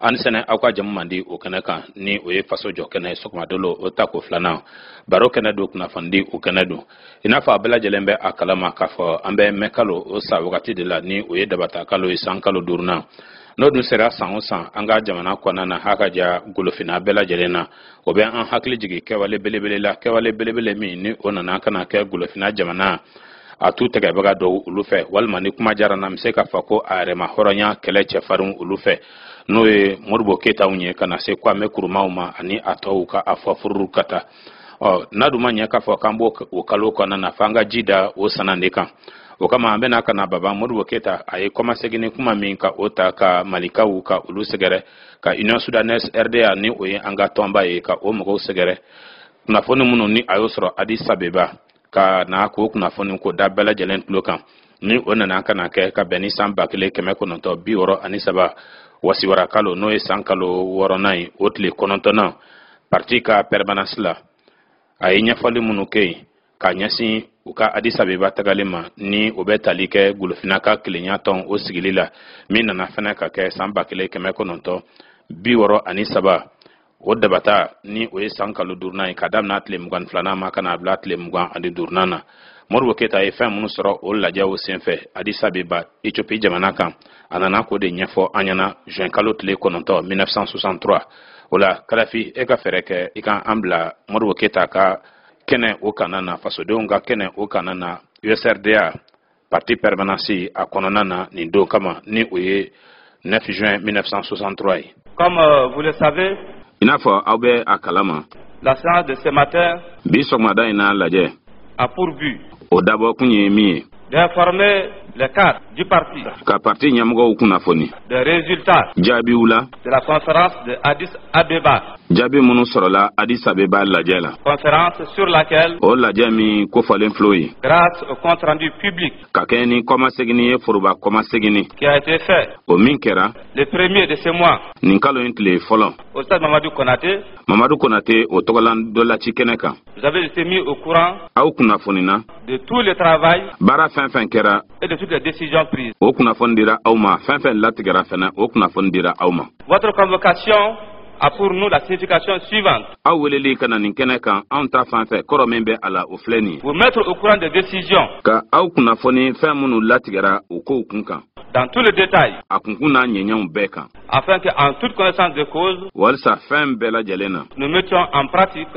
Ansene akwa jamandi o kanaka ni o ye faso jo kana sokma dolo o tako flana baro kana do kuna fandi o kanado ina fa bela jelembe akalama kafo ambe mekalo o sa wakati de la ni o ye dabata kalo isankalo durna no dun sera san anga jamana kwana na haka ja golofina bela jelena o be an hakli jigi kewale belebele la kewale belebele mi ni onana kana ke golofina jamana atu tege baga do ulufe walma ni kuma jara na mseka fako arema horonya kele chefarun ulufe no e morbo keta unye kana se kwa me kurumauma ani atauka afafuru kata nadu manya ka fo kambo okalo kona na fanga jida o sanandeka o kama ambena kana baba morbo keta ay koma segini kuma minka ota ka malika uka ulusegere ka Union Sudanese RDA ni o anga tomba e ka o mo segere na fonu munu ni ayosro Addis Abeba ka na ko kuna fonu ko dabela jelen lokan ni onana kana ke ka beni sambakle keme ko nonto bioro anisaba wasiwara kalo no e sankalo woronai otle konontona parti ka permanence la ay nyafali munuke ka nyasi uka Addis Abeba tagalema ni obetali ke gulufina ka klenya ton o sigilila mina na fana ka ke sambakle keme ko nonto bioro anisaba o debata ni o e sankalo durnai kadam na atle mugan flana makana blatle mugan andi durnana morwo keta e fem munu soro o la jawo senfe Addis Abeba Ethiopie jamana kan anana ko de nyefo anyana juin kalot le kononto 1963 ola kalafi e ka fereke e kan ambla morwo keta ka kene o kanana faso de onga kene o kanana USRDA parti permanency a kononana ni do kama ni oye 9 juin 1963. Comme vous le savez, inafo aube akalama la séance de ce matin bisogmada ina laje a pour but o dabo kunye mi d'informer les cadres du parti ka parti nyamugo kuna foni des résultats jabi wula de la conférence de Addis Abeba. Jabi munu sorola Addis Abeba lajela Conférence sur laquelle o lajami ko falen floyi grâce au compte rendu public ka keni koma segini furuba koma segini qui a été fait o minkera le premier de ce mois ninkalo intle folo au stade Mamadou Konaté o togolan dola chikeneka vous avez été mis au courant au kuna fonina de tout le travail bara fin kera et de toutes les décisions prises. O kuna fondira auma fin latigara fena o kuna fondira auma. Votre convocation a pour nous la signification suivante. Aweleli kana ninkene kan anta fanfe koro membe ala ofleni. Vous mettre au courant des décisions. Ka au kuna foni fin munu latigara uko ukunka. Dans tous les détails. Akunkuna nyenyan beka. Afin que en toute connaissance de cause. Walsa fin bela jelena. Nous mettions en pratique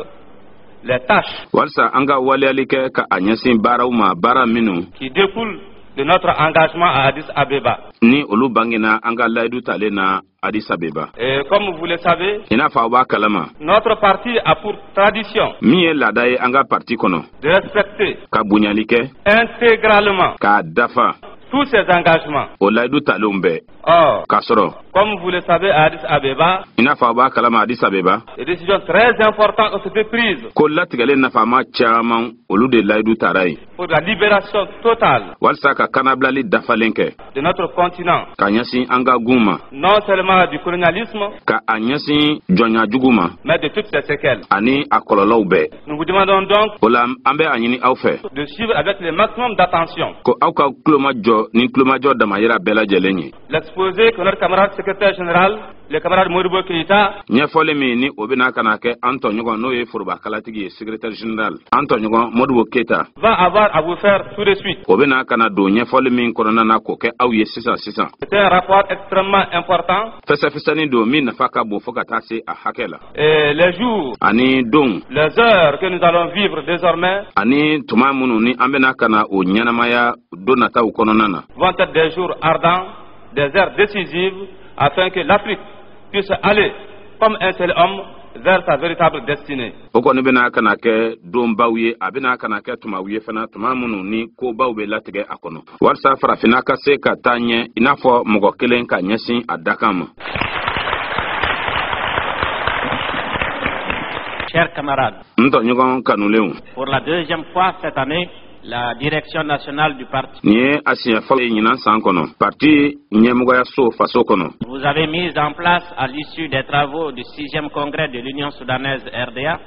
les tâches. Walsa anga walialike ka anyasin barauma bara minu. Qui découlent de notre engagement à Addis Abeba. Ni olu bangina anga laidu talena Addis Abeba. Et comme vous le savez, notre parti a pour tradition anga parti kono de respecter ka bunyalike intégralement ka dafa tous ces engagements. O laidu talumbe. Or, kasoro comme vous le savez, à Addis Abeba, Addis Abeba, des décisions très importantes ont été prises pour la libération totale de notre continent, non seulement du colonialisme, mais de toutes ses séquelles. Nous vous demandons donc de suivre avec le maximum d'attention l'exposé que notre camarade secrétaire général, le camarade Modibo Keïta, va avoir à vous faire tout de suite. C'est un rapport extrêmement important. Et les jours, les heures que nous allons vivre désormais vont être des jours ardents, des heures décisives, afin que l'Afrique puisse aller comme un seul homme vers sa véritable destinée. Chers camarades, pour la deuxième fois cette année, la direction nationale du parti vous avez mis en place à l'issue des travaux du 6e congrès de l'Union soudanaise RDA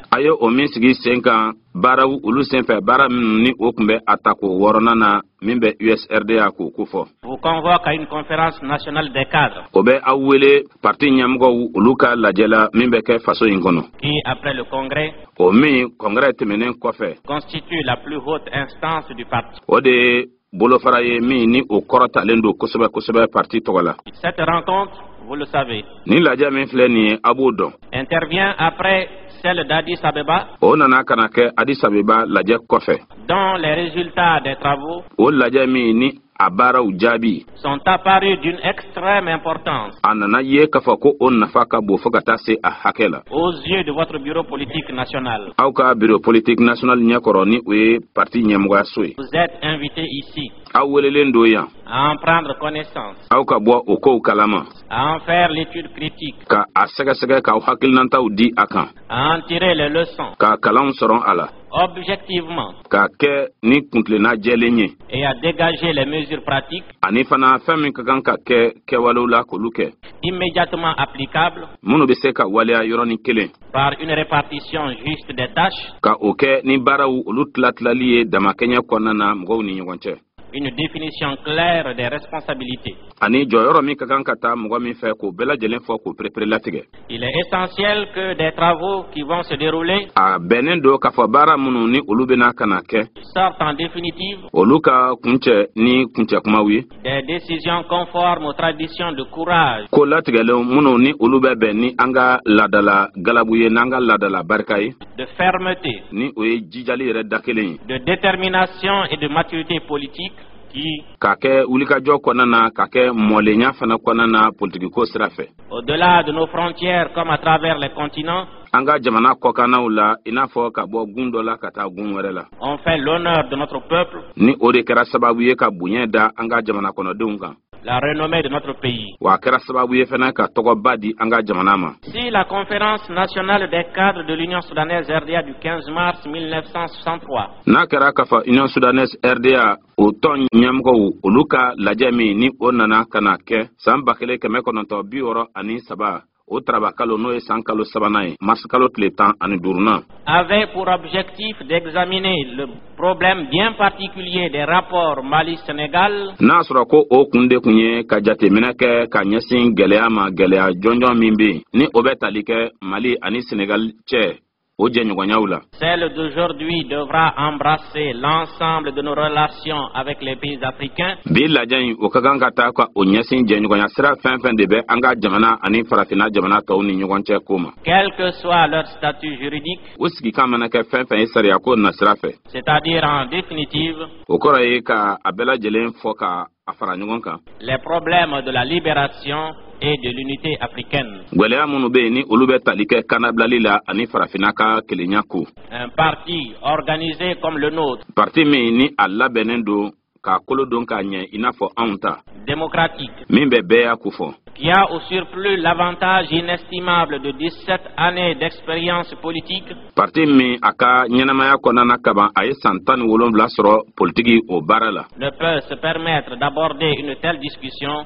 barawu ulu senfɛ bara minnu ni o kun bɛ atako wɔɔrɔnan na min bɛ USRDA ko fɔ. Vous convoque à une conférence nationale des cadres. O bɛ aw wele parti ɲɛmɔgɔw olu ka lajɛ la min bɛ kɛ faso in kɔnɔ. Qui après le congrès. O min congrès tɛmɛnen kɔfɛ. Constitue la plus haute instance du parti. O de bolofara ye min ni o kɔrɔtalen don kosɛbɛ parti tɔgɔ la. Cette rencontre, vous le savez. Ni lajɛ min filɛ nin ye a b'o dɔn. Intervient après celle d'Addis Abeba. O nana kana kɛ Addis Abeba lajɛ kɔfɛ. Dont les résultats des travaux. O lajɛ min ni a baaraw jaabi. Sont apparus d'une extrême importance. A nana ye k'a fɔ ko o nafa ka bon fo ka taa se a hakɛ la. Aux yeux de votre bureau politique national. Aw ka bureau politique national ɲɛkɔrɔ ni o ye parti ɲɛmɔgɔyaso ye. Vous êtes invité ici. Aw welelen don yan. À en prendre connaissance. Aw ka bɔ o kow kalama. À en faire l'étude critique. Ka a sɛgɛsɛgɛ k'aw hakilinataw di a kan. À en tirer les leçons. Ka kalanw sɔrɔ a la. Objectivement. Ka kɛ ni kuntilenna jɛlen ye. Et à dégager les mesures pratiques. Ani fana fɛn min ka kan ka kɛ kɛwalew la k'olu kɛ. Immédiatement applicables. Minnu bɛ se ka waleya yɔrɔnin kelen. Par une répartition juste des tâches. Ka o kɛ ni baaraw olu tilatilali ye damakɛɲɛ kɔnɔna na mɔgɔw ni ɲɔgɔn cɛ. Une définition claire des responsabilités. Ani jɔyɔrɔ min ka kan ka taa mɔgɔ min fɛ k'o bɛɛ lajɛlen fɔ k'o perepere latigɛ. Il est essentiel que des travaux qui vont se dérouler. A bɛnnen don k'a fɔ baara minnu ni olu bɛna ka na kɛ. Sortent en définitive. Olu ka kuncɛ ni kuncɛ kumaw ye. Des décisions conformes aux traditions de courage. Ko latigɛlen minnu ni olu bɛ bɛn ni an ka laadala galabu ye n'an ka laadala barika ye. De fermeté. Ni o ye jijali yɛrɛ da kelen ye. De détermination et de maturité politique. K'a kɛ wulikajɔ kɔnɔna na k'a kɛ mɔlenya fana kɔnɔna na politikiko sira fɛ. Au-delà de nos frontières comme à travers les continents. An ka jamana kɔkannaw la i n'a fɔ ka bɔ gun dɔ la ka taa gun wɛrɛ la. On fait l'honneur de notre peuple. Ni o de kɛra sababu ye ka bonya da an ka jamana kɔnɔdenw kan. La renommée de notre pays. Wa kɛra sababu ye fana ka tɔgɔba di an ka jamana ma. Si la conférence nationale des cadres de l'Union soudanaise RDA du 15 mars 1963. N'a kɛra k'a fɔ Union soudanaise RDA o tɔn ɲɛmɔgɔw olu ka lajɛ min ni o nana ka na kɛ san 1963 o taraba kalo n'o ye san kalo sabanan ye mars kalo tile 15 avait pour objectif d'examiner le problème bien particulier des rapports Mali-Sénégal. N'a sɔrɔ ko o kun de kun ye ka jateminɛ kɛ ka ɲɛsin gɛlɛya ma gɛlɛya jɔnjɔn min bɛ yen ni o bɛ tali kɛ Mali ani Sénégal cɛ. Celle d'aujourd'hui devra embrasser l'ensemble de nos relations avec les pays africains. Quel que soit leur statut juridique. C'est-à-dire en définitive. Les problèmes de la libération et de l'unité africaine. Un parti organisé comme le nôtre. Démocratique. Qui a au surplus l'avantage inestimable de 17 années d'expérience politique. Ne peut se permettre d'aborder une telle discussion.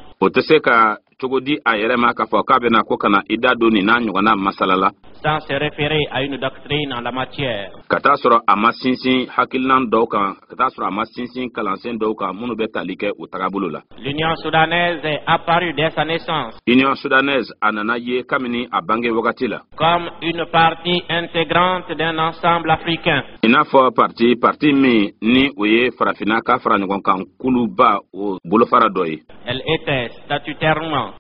Sans se référer à une doctrine en la matière. L'Union soudanaise est apparue dès sa naissance. Comme une partie intégrante d'un ensemble africain. Elle était statutairement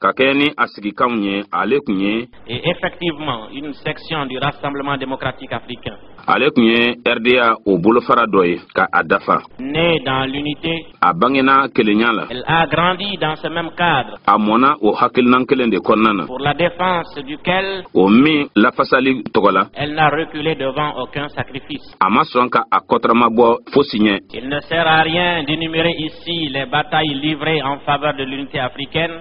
et effectivement une section du Rassemblement démocratique africain. Née dans l'unité, elle a grandi dans ce même cadre, pour la défense duquel elle n'a reculé devant aucun sacrifice. Il ne sert à rien d'énumérer ici les batailles livrées en faveur de l'unité africaine.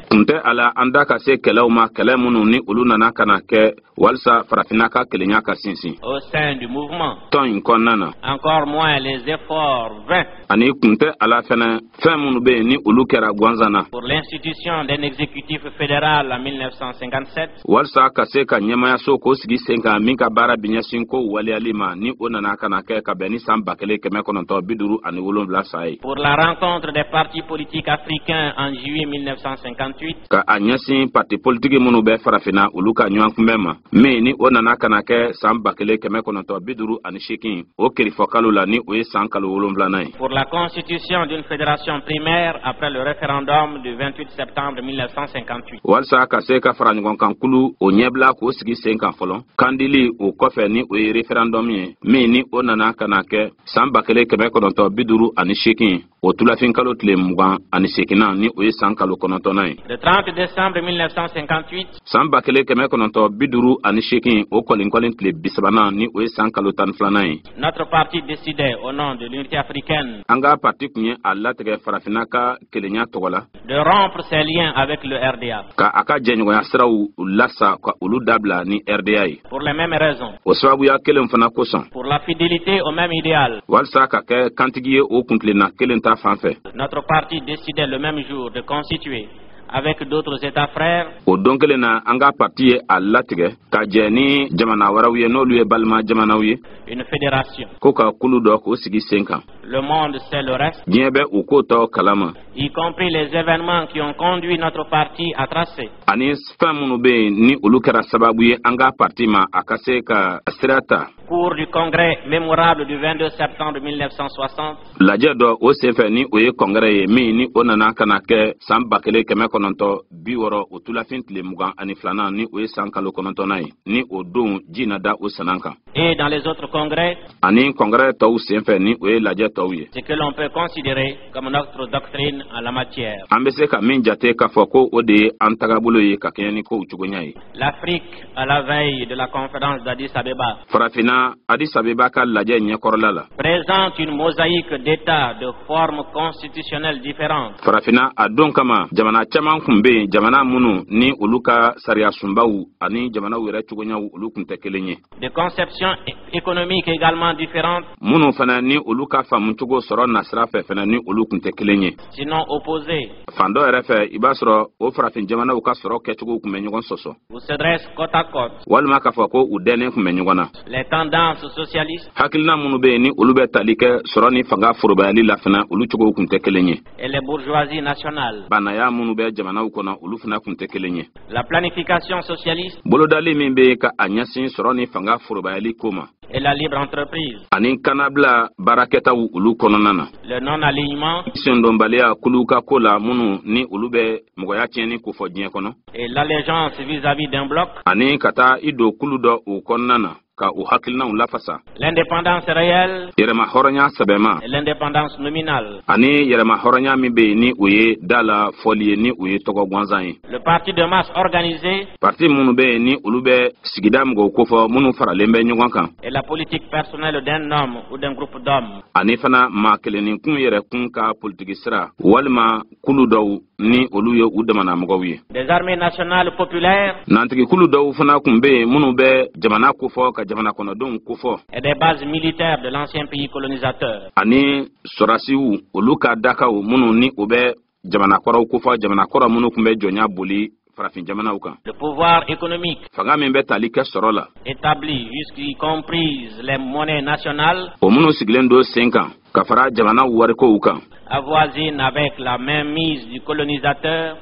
walsa farafinaka kelenyaka sinsi au sein du mouvement. ton konnana Encore moins les efforts vains ani kunte ala fana fɛn minnu bɛ yen ni olu kɛra ganzana pour l'institution d'un exécutif fédéral en 1957. walsa ka se ka ɲɛmayaso k'o sigi sen kan min ka baara bi ɲɛsin ko waliyali ma ni o nana ka na kɛ ka bɛn ni san 1957 sa ye. Pour la rencontre des partis politiques africains en juillet 1958. Ka a ɲɛsin parti politique minnu bɛ farafina olu ka ɲɔgɔn kunbɛn ma min ni o nana ka na kɛ san 1958 o kirifɔ kalo la ni o ye san kalo 7nan ye. Pour la constitution d'une fédération primaire après le référendum du 28 septembre 1958. walsa ka se ka fara ɲɔgɔn kan kulu o ɲɛbila k'o sigi sen kan fɔlɔ kandili o kɔfɛ ni o ye référendum ye min ni o nana ka na kɛ san 1958 o tulafin kalo tile 28 ni o ye san kalo 9nan ye. Le 30 décembre 1958. san 1958 o kɔlinkɔlin tile 30 ni o ye san kalo 12nan ye. Notre parti décidait au nom de l'unité africaine. An ka parti kun ye a latigɛ farafina ka kelenya tɔgɔ la. De rompre ses liens avec le RDA. Ka a ka jɛɲɔgɔnya siraw lasa ka olu dabila ni RDA ye. Pour les mêmes raisons. O sababuya kelen fana kosɔn. Pour la fidélité au même idéal. Walsa ka kɛ kantigi ye o kuntilenna kelen ta fan fɛ. Notre parti décidait le même jour de constituer avec d'autres États frères. O don kelen na an ka parti ye a latigɛ ka jɛ ni jamana wɛrɛw ye n'olu ye balima jamanaw ye. Une fédération. Ko ka kulu dɔ k'o sigi sen kan. Le monde sait le reste. Diɲɛ bɛ u ko tɔ kalama. Y compris les événements qui ont conduit notre parti à tracer. Ani fɛn minnu bɛ yen ni olu kɛra sababu ye an ka parti ma a ka se ka sira ta. Cours du congrès mémorable du 22 septembre 1960. Lajɛ dɔ o senfɛ ni o ye congrès ye min ni o nana ka na kɛ san 1960 o tulafin tile 22 ni o ye san kalo 9nan ye ni o don ji na da o sanan kan. Et dans les autres congrès. Ani congrès tɔw senfɛ ni o ye lajɛ tɔw ye. Ce que l'on peut considérer comme notre doctrine en la matière. An bɛ se ka min jate k'a fɔ ko o de ye an tagabolo ye ka kɛɲɛ ni kow cogoya ye. L'Afrique à la veille de la conférence d'Addis Abeba. Farafina Addis Abeba ka lajɛ ɲɛkɔrɔla la. Présente une mosaïque d'états de formes constitutionnelles différentes. Farafina a don kama jamana caman kun bɛ yen jamana minnu ni olu ka sariya sunbaw ani jamanaw yɛrɛ cogoyaw olu kun tɛ kelen ye. De conceptions économiques également différentes. Minnu fana ni olu ka faamucogo sɔrɔ nasira fɛ fana ni olu kun tɛ kelen ye. Sinon opposés. Fan dɔ yɛrɛ fɛ i b'a sɔrɔ o farafin jamanaw ka sɔrɔ kɛcogo kun bɛ ɲɔgɔn sɔsɔ. Ou se dressent côte à côte. Walima k'a fɔ ko u dɛnnen kun bɛ ɲɔgɔn na. Les tendances socialistes. Hakilina minnu bɛ yen ni olu bɛ tali kɛ sɔrɔ ni fanga forobayali la fana olu cogo kun tɛ kelen ye. Et les bourgeoisies nationales. Banaya minnu bɛ jamanaw kɔnɔ olu fana kun tɛ kelen ye. La planification socialiste. Bolodali min bɛ ka a ɲɛsin sɔrɔ ni fanga forobayali ko ma. Et la libre entreprise. Ani kanabila baarakɛtaw olu kɔnɔna na. Le non-alignement. Sendonbaliya kulu ka ko la minnu ni olu bɛ mɔgɔya tiɲɛni ko fɔ diɲɛ kɔnɔ. Et l'allégeance vis-à-vis d'un bloc. Ani ka taa i don kulu dɔ o kɔnɔna na ka u hakilinaw lafasa. L'indépendance réelle. Yɛrɛma hɔrɔnya sɛbɛma. Et l'indépendance nominale. Ani yɛrɛma hɔrɔnya min bɛ yen ni o ye da la fɔli ye ni o ye tɔgɔ gansan ye. Le parti de masse organisé. Parti minnu bɛ yen ni olu bɛ sigida mɔgɔw kofɔ minnu faralen bɛ ɲɔgɔn kan. Et la politique personnelle d'un homme ou d'un groupe d'hommes. Ani fana maa kelenninkun yɛrɛ kun ka politiki sira walima kulu dɔw ni olu ye u damana mɔgɔw ye. Des armées nationales populaires. Nantigi kulu dɔw fana kun bɛ yen minnu bɛ jamana kofɔ ka jamana kɔnɔdenw kofɔ. Et des bases militaires de l'ancien pays colonisateur. Ani sɔrasiw olu ka dakaw minnu ni o bɛ jamana kɔrɔw kofɔ jamana kɔrɔ minnu kun bɛ jɔnya boli farafin jamanaw kan. Le pouvoir économique. Fanga min bɛ tali kɛ sɔrɔ la. Établi jusqu'y compris les monnaies nationales. O minnu sigilen don sen kan ka fara jamana warikow kan. Avoisine avec la mainmise du colonisateur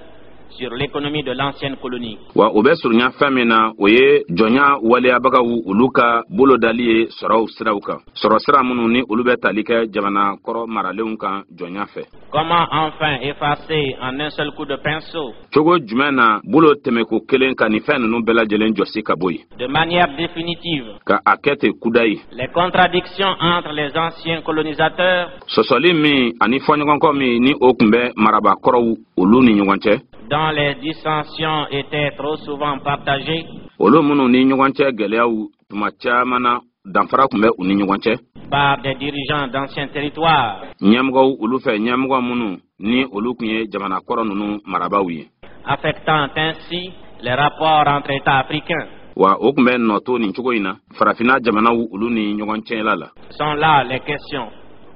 sur l'économie de l'ancienne colonie. Wa o bɛ surunya fɛn min na o ye jɔnya waliyabagaw olu ka bolodali ye sɔrɔw siraw kan. Sɔrɔ sira minnu ni olu bɛ tali kɛ jamana kɔrɔ maralenw kan jɔnya fɛ. Comment enfin effacer en un seul coup de pinceau? Cogo jumɛn na bolo tɛmɛko kelen ka nin fɛn ninnu bɛɛ lajɛlen jɔsi ka bɔ yen. De manière définitive. Ka a kɛ ten kuda ye. Les contradictions entre les anciens colonisateurs. Sɔsɔli min ani fɔɲɔgɔnkɔ min ni o kun bɛ marabakɔrɔw olu ni ɲɔgɔn cɛ. Dont les dissensions étaient trop souvent partagées. Olu minnu ni ɲɔgɔn cɛ gɛlɛyaw tuma caman na danfara kun bɛ u ni ɲɔgɔn cɛ. Par des dirigeants d'anciens territoires. Ɲɛmɔgɔw olu fɛ ɲɛmɔgɔ minnu ni olu kun ye jamana kɔrɔ ninnu marabaw ye. Affectant ainsi les rapports entre États africains. wa o kun bɛ nɔto nin cogo in na farafina jamanaw olu ni ɲɔgɔn cɛ la. Sont là les questions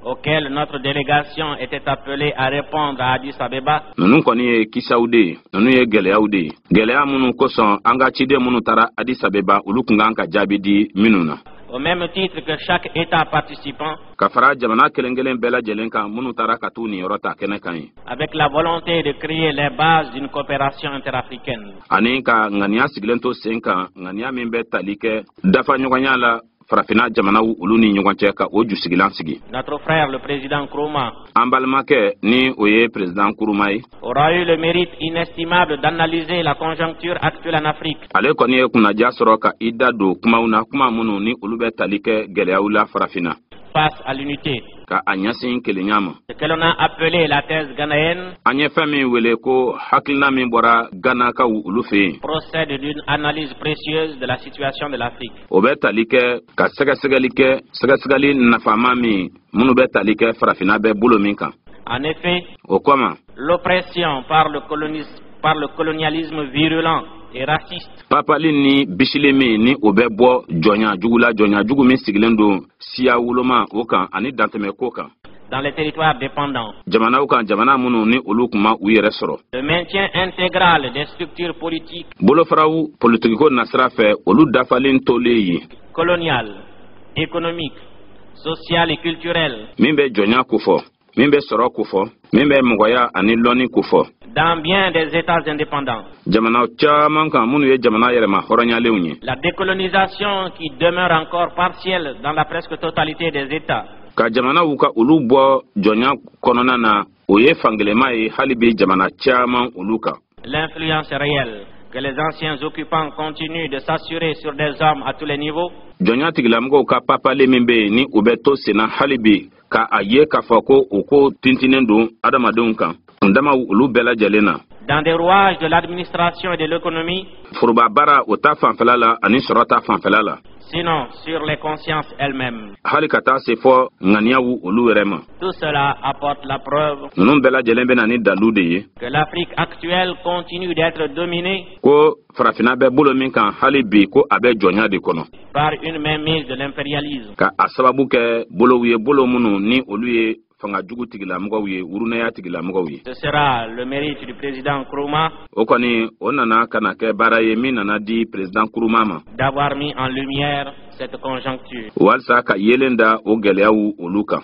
auxquelles notre délégation était appelée à répondre à Addis Abeba. Nunu kɔni ye kisaw de ye, nunu ye gɛlɛyaw de ye. Gɛlɛya minnu kosɔn an ka ciden minnu taara Addis Abeba olu kun kan ka jaabi di minnu na. Au même titre que chaque État participant, ka fara jamana kelen-kelen bɛɛ lajɛlen kan minnu taara ka t'u niyɔrɔ ta kɛnɛ kan ye. Avec la volonté de créer les bases d'une coopération interafricaine. Ani ka ŋaniya sigilen to sen kan, ŋaniya min bɛ tali kɛ dafa ɲɔgɔnya la farafina jamanaw olu ni ɲɔgɔn cɛ ka o jusigilan sigi. Notre frère le président Nkrumah, an balimakɛ ni o ye président Nkrumah ye, aura eu le mérite inestimable d'analyser la conjoncture actuelle en Afrique. Ale kɔni ye kunnaja sɔrɔ ka i da don kumaw na, kuma minnu ni olu bɛ tali kɛ gɛlɛyaw la farafina. Face à l'unité. Ka a ɲɛsin kelenya ma. Ce que l'on a appelé la thèse ghanéenne. An ye fɛn min wele ko hakilina min bɔra Ganakaw olu fɛ yen. Procède d'une analyse précieuse de la situation de l'Afrique. O bɛ tali kɛ ka sɛgɛsɛgɛli kɛ, sɛgɛsɛgɛli nafama min minnu bɛ tali kɛ farafina bɛ bolo min kan. En effet, o kɔma l'oppression par le colonialisme virulent et raciste. Papali ni bisili min ni o bɛ bɔ jɔnya jugu la, jɔnya jugu min sigilen don siya woloma o kan ani dantɛmɛ ko kan. Dans les territoires dépendants. Jamanaw kan, jamana minnu ni olu kuma u yɛrɛ sɔrɔ. Le maintien intégral des structures politiques. Bolofaraw politigiko nasira fɛ olu dafalen tolen ye. Colonial, économique, social et culturel. Min bɛ jɔnya ko fɔ, min bɛ sɔrɔ ko fɔ, min bɛ mɔgɔya ani lɔnni ko fɔ. Dans bien des États indépendants. Jamana caman kan minnu ye jamana yɛrɛma hɔrɔnyalenw ye. La décolonisation qui demeure encore partielle dans la presque totalité des États. Ka jamanaw ka olu bɔ jɔnya kɔnɔna na o ye fangelema ye hali bi jamana caman olu kan. L'influence réelle que les anciens occupants continuent de s'assurer sur des hommes à tous les niveaux. Jɔnya tigilamɔgɔw ka papale min bɛ yen ni u bɛ to senna hali bi ka a ye k'a fɔ ko o ko tintinen don adamadenw kan. Ndama olu bɛɛ lajɛlen na. Dans des rouages de l'administration et de l'économie. Foroba baara o ta fanfɛla la ani sɔrɔ ta fanfɛla la. Sinon sur les consciences elles-mêmes. Hali ka taa se fɔ ŋaniyaw olu yɛrɛ ma. Tout cela apporte la preuve. Ninnu bɛɛ lajɛlen bɛ na ni dalu de ye. Que l'Afrique actuelle continue d'être dominée. Ko farafina bɛ bolo min kan hali bi ko a bɛ jɔnya de kɔnɔ. Par une mainmise de l'impérialisme. Ka a sababu kɛ bolow ye, bolo minnu ni olu ye fanga jugu tigilamɔgɔw ye, urunaya tigilamɔgɔw ye. Ce sera le mérite du président Nkrumah. O kɔni o nana ka na kɛ baara ye min nana di président Nkrumah ma. D'avoir mis en lumière cette conjoncture. Walasa ka yelen da o gɛlɛyaw olu kan.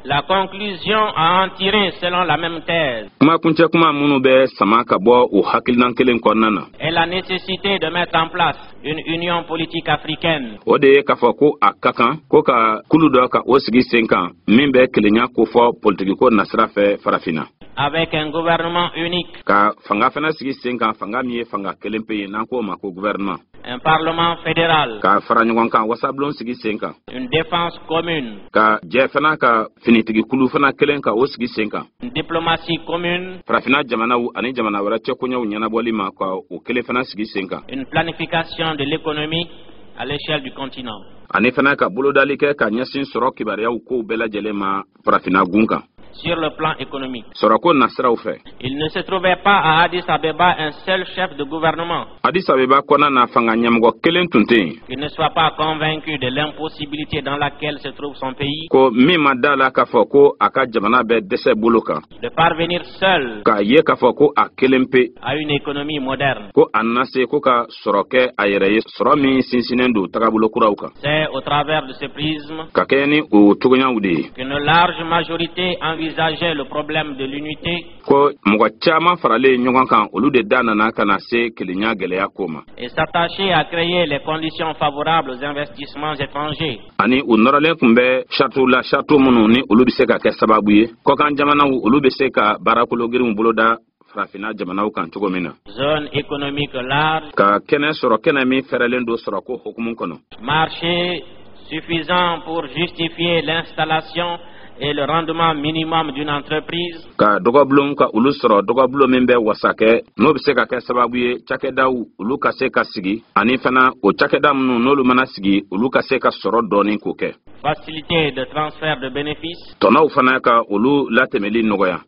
La conclusion à en tirer selon la même thèse. Kuma kuncɛ kuma minnu bɛ sama ka bɔ o hakilinan kelen kɔnɔna na. Et la nécessité de mettre en place une union politique africaine. O de ye k'a fɔ ko a ka kan ko ka kulu dɔ ka o sigi sen kan min bɛ kelenya ko fɔ politigiko nasira fɛ farafina. Avec un gouvernement unique. Ka fanga fana sigi sen kan, fanga min ye fanga kelen pe ye n'an k'o ma ko gouvernement. Un parlement fédéral. Ka fara ɲɔgɔn kan, wasabilen sigi sen kan. Une défense commune. Ka jɛ fana ka finitigikulu fana kelen ka o sigi sen kan. Une diplomatie commune. Farafina jamanaw ani jamana wɛrɛ cɛkoɲɛw ɲɛnabɔli ma ka o kelen fana sigi sen kan. Une planification de l'économie à l'échelle du continent. Ani fana ka bolodali kɛ ka ɲɛsin sɔrɔ kibaruyaw kow bɛɛ lajɛlen ma farafina gun kan. Sur le plan économique. Sɔrɔko nasiraw fɛ. Il ne se trouvait pas à Addis Abeba un seul chef de gouvernement. Addis Abeba kɔnɔna na fanga ɲɛmɔgɔ kelen tun tɛ yen. Il ne soit pas convaincu de l'impossibilité dans laquelle se trouve son pays. Ko min ma da la k'a fɔ ko a ka jamana bɛ dɛsɛ bolo kan. De parvenir seul. K'a ye k'a fɔ ko a kelen pe. À une économie moderne. Ko a nana se ko ka sɔrɔ kɛ a yɛrɛ ye, sɔrɔ min sinsinnen don tagabolo kuraw kan. C'est au travers de ce prisme. Ka kɛ ni o cogoyaw de ye. Qu'une large majorité envisageait le problème de l'unité. Ko mɔgɔ caman faralen ɲɔgɔn kan olu de da nana ka na se kelenya gɛlɛya ko ma. Et s'attacher à créer les conditions favorables aux investissements étrangers. Ani u nɔrɔlen tun bɛ château la château minnu ni olu bɛ se ka kɛ sababu ye kɔkan jamanaw olu bɛ se ka baarakolo girinw boloda farafina jamanaw kan cogo min na. Zone économique large. Ka kɛnɛ sɔrɔ, kɛnɛ min fɛrɛlen don sɔrɔ ko hukumu kɔnɔ. Marché suffisant pour justifier l'installation et le rendement minimum d'une entreprise. Ka dɔgɔbulon ka olu sɔrɔ, dɔgɔbulon min bɛ wasa kɛ n'o bɛ se ka kɛ sababu ye cakɛdaw olu ka se ka sigi ani fana o cakɛda minnu n'olu mana sigi olu ka se ka sɔrɔ dɔɔni k'o kɛ. facilité de transfert de bénéfices,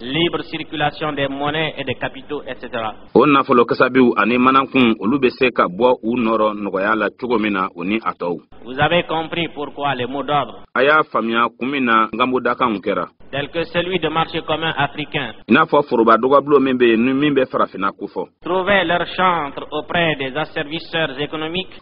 libre circulation des monnaies et des capitaux, etc. Vous avez compris pourquoi les mots d'ordre, tels que celui de marché commun africain, trouvaient leur chantre auprès des asservisseurs économiques,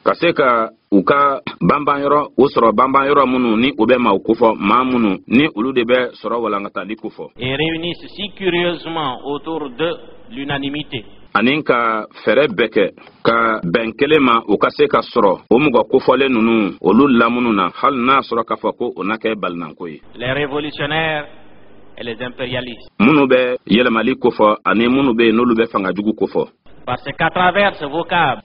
et réunissent si curieusement autour d'eux l'unanimité. Aninka fere beke ka benkelema ukase ka soro omugo kofole nunu olu lamununa hal na soro ka fako onake balnankoyi. Les révolutionnaires et les impérialistes. Munube yelemali kofo ani munube nolube fanga jugu kofo. Parce qu'à travers ce vocable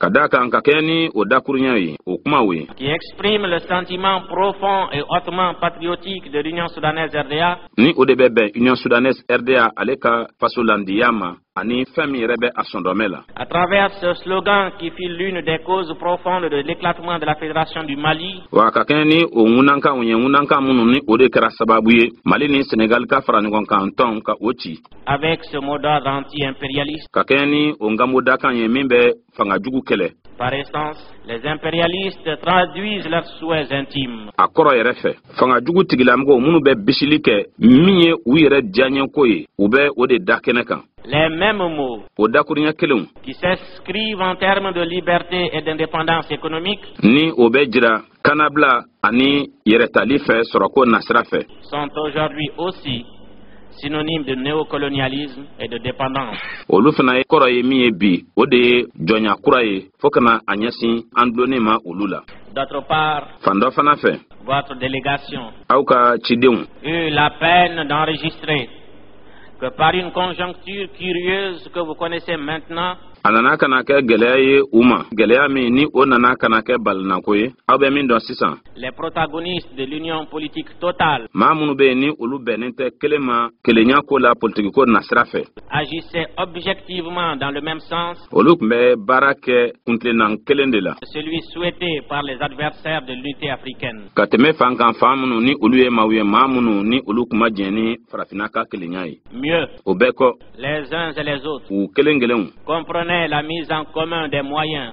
qui exprime le sentiment profond et hautement patriotique de l'Union soudanaise RDA, ni odebebe Union soudanaise RDA aleka fasolandiyama ani fami rebe asondomela. À travers ce slogan qui fut l'une des causes profondes de l'éclatement de la Fédération du Mali, wa kakeni onunanka unyenunanka mununi odekara sababuye Mali ni Sénégal ka farangon kanton ka oti. Avec ce mot d'ordre anti-impérialiste, kakeni ongamoda kanye mimbe fanga jugu kele. Par essence, les impérialistes traduisent leurs souhaits intimes. Akoro yerefe fanga jugu tigilamgo munu be bisilike miye uyere dianye koye ube ode dakeneka. Les mêmes mots qui s'inscrivent en termes de liberté et d'indépendance économique ni obejira kanabla ani yeretalife soroko nasrafe sont aujourd'hui aussi synonymes de néocolonialisme et de dépendance. Olufana koroye miye bi ode jonya kuraye fokana anyasi andlonema ulula. D'autre part, fandofana fe votre délégation auka chideun eut la peine d'enregistrer que par une conjoncture curieuse que vous connaissez maintenant, anana kanake geleaye uma geleami ni onana kanake balnakoye awbe min don sisan les protagonistes de l'union politique totale mamunu be ni olu benente kelema kelenya ko la politique ko nasrafe agissaient objectivement dans le même sens olu me barake kuntlenan kelendela celui souhaité par les adversaires de l'unité africaine. Kateme fankan famunu ni olu e mawe mamunu ni olu kuma jeni farafinaka kelenyai Mieux, obeko les uns et les autres u kelengelen comprenez la mise en commun des moyens,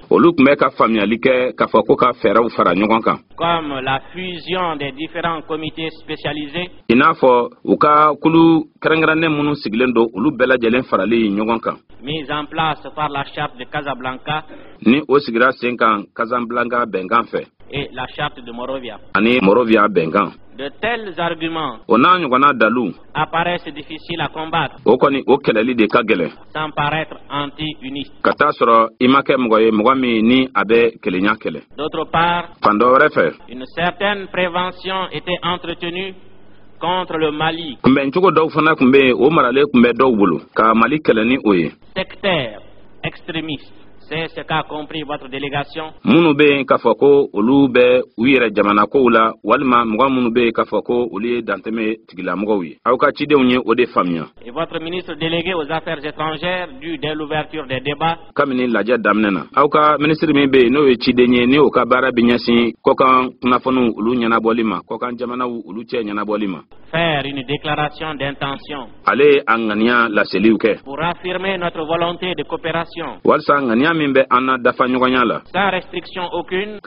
comme la fusion des différents comités spécialisés, mise en place par la charte de Casablanca et la charte de Morovia. De tels arguments apparaissent difficiles à combattre sans paraître anti-unistes. D'autre part, une certaine prévention était entretenue contre le Mali, sectaire, extrémiste. C'est ce qu'a compris votre délégation. Et votre ministre délégué aux Affaires étrangères dut dès l'ouverture des débats faire une déclaration d'intention pour affirmer notre volonté de coopération sans restriction aucune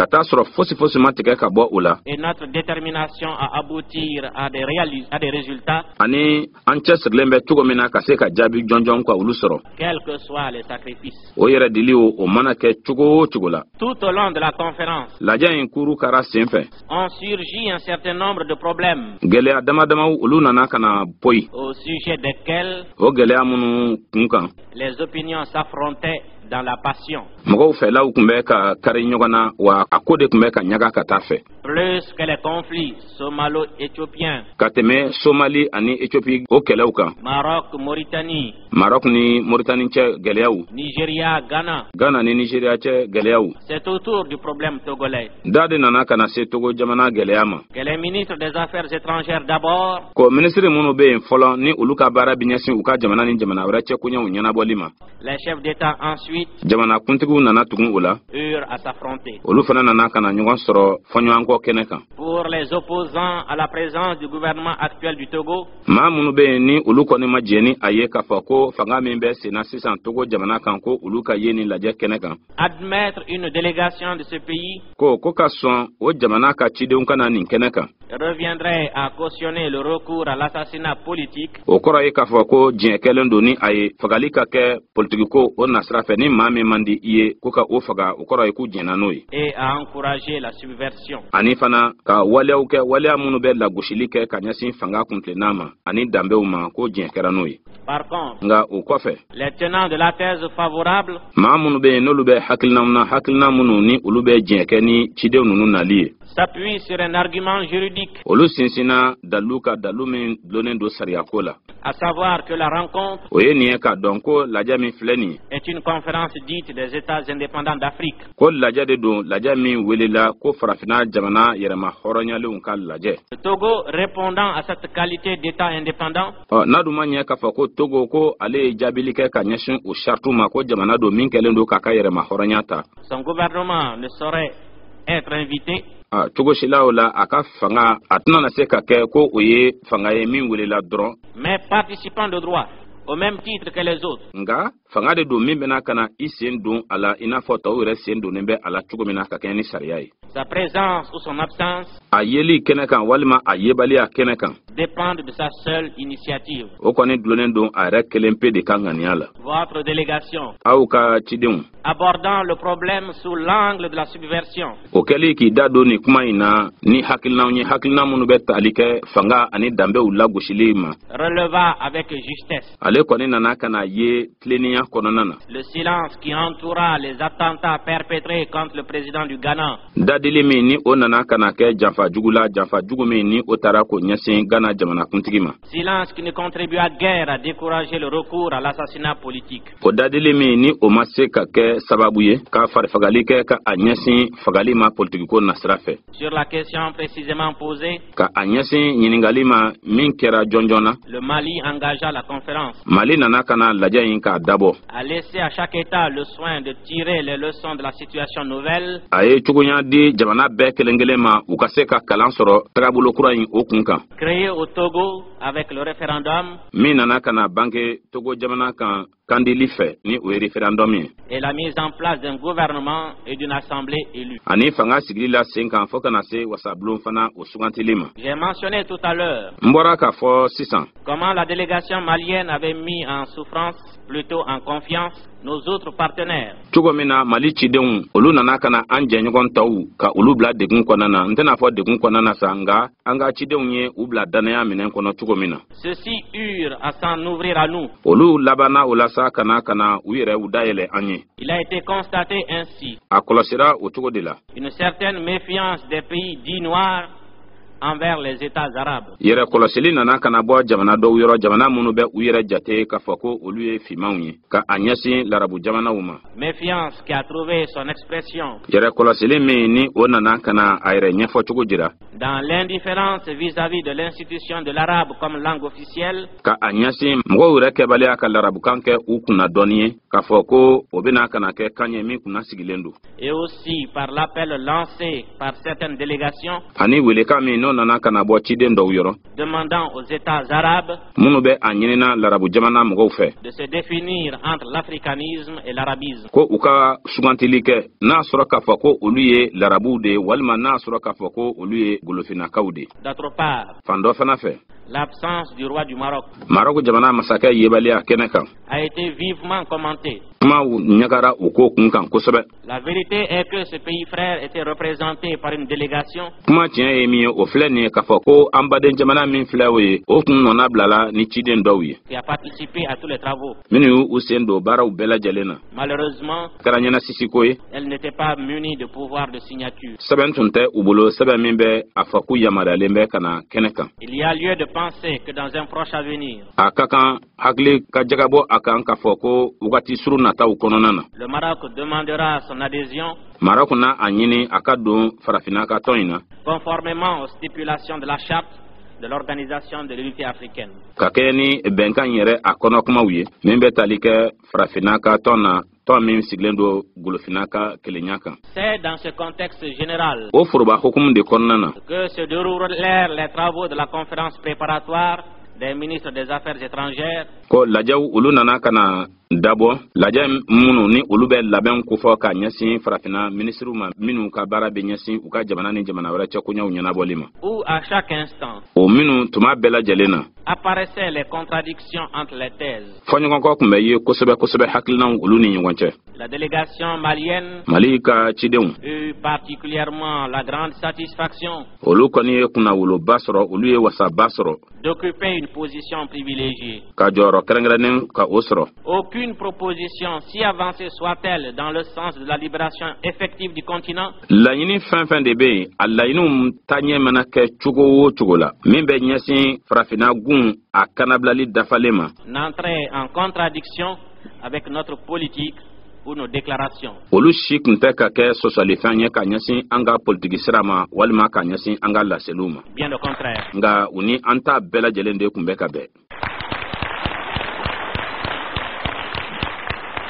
et notre détermination à aboutir à des résultats quels que soient les sacrifices. Tout au long de la conférence ont surgi un certain nombre de problèmes au sujet desquels les opinions s'affrontaient dans la passion. Plus que les conflits somalo-éthiopiens, Maroc, Mauritanie, Nigeria, Ghana, c'est autour du problème togolais que les ministres des Affaires étrangères d'abord, les chefs d'État ensuite, eurent à s'affronter. Pour les opposants à la présence du gouvernement actuel du Togo, admettre une délégation de ce pays reviendrait à cautionner le recours à l'assassinat politique et à encourager la subversion. Par contre, les tenants de la thèse favorable s'appuient sur un argument juridique, à savoir que la rencontre est une conférence dite des États indépendants d'Afrique. Le Togo, répondant à cette qualité d'État indépendant, son gouvernement ne saurait être invité mais participant de droit au même titre que les autres. Sa présence ou son absence dépendent de sa seule initiative. Votre délégation, abordant le problème sous l'angle de la subversion, releva avec justesse le silence qui entoura les attentats perpétrés contre le président du Ghana. Silence qui ne contribua guère à décourager le recours à l'assassinat politique. Sur la question précisément posée, le Mali engagea la conférence a laissé à chaque État le soin de tirer les leçons de la situation nouvelle créée au Togo avec le référendum et la mise en place d'un gouvernement et d'une assemblée élue. J'ai mentionné tout à l'heure comment la délégation malienne avait mis en souffrance, plutôt en confiance, nos autres partenaires. Ceux-ci eurent à s'en ouvrir à nous. Il a été constaté ainsi une certaine méfiance des pays dits noirs envers les États arabes. Méfiance qui a trouvé son expression dans l'indifférence vis-à-vis de l'institution de l'arabe comme langue officielle et aussi par l'appel lancé par certaines délégations demandant aux États arabes de se définir entre l'africanisme et l'arabisme. D'autre part, l'absence du roi du Maroc a été vivement commentée. La vérité est que ce pays frère était représenté par une délégation qui a participé à tous les travaux. Malheureusement, elle n'était pas munie de pouvoir de signature. Il y a lieu de penser que dans un proche avenir, le Maroc demandera son adhésion conformément aux stipulations de la charte de l'Organisation de l'Unité africaine. to min siglendo golofinaka kelenyaka. C'est dans ce contexte général O foroba hukum de konnana que se déroulèrent les travaux de la conférence préparatoire des ministres des Affaires étrangères ko lajaw ulu nana kana dabo laja munu ni ulu be laben ko fo ka nyasi farafina ministru ma minu ka bara be nyasi u ka jamana ni jamana wala cha kunya unyana bolima où à chaque instant o minu tuma bela jalena apparaissaient les contradictions entre les thèses. Fonyo ko kumbe ye kosobe hakilna ulu ni nyonche. La délégation malienne Malika chideu eut particulièrement la grande satisfaction ulu koni kuna ulu basro ulu ye wasa basro d'occuper une position privilégiée. Ka joro kerengrenen ka osro. Aucune proposition, si avancée soit-elle, dans le sens de la libération effective du continent, La yini fin de be alla yinu tanye manake chugo chugola mimbe nyasi farafina gun a kanablali dafalema n'entrait en contradiction avec notre politique ou nos déclarations. olu shik nte ka ke sosali fanye ka nyasi anga politiki sirama walima ka nyasi anga la seluma Bien au contraire. nga uni anta bela jelende kumbe ka be.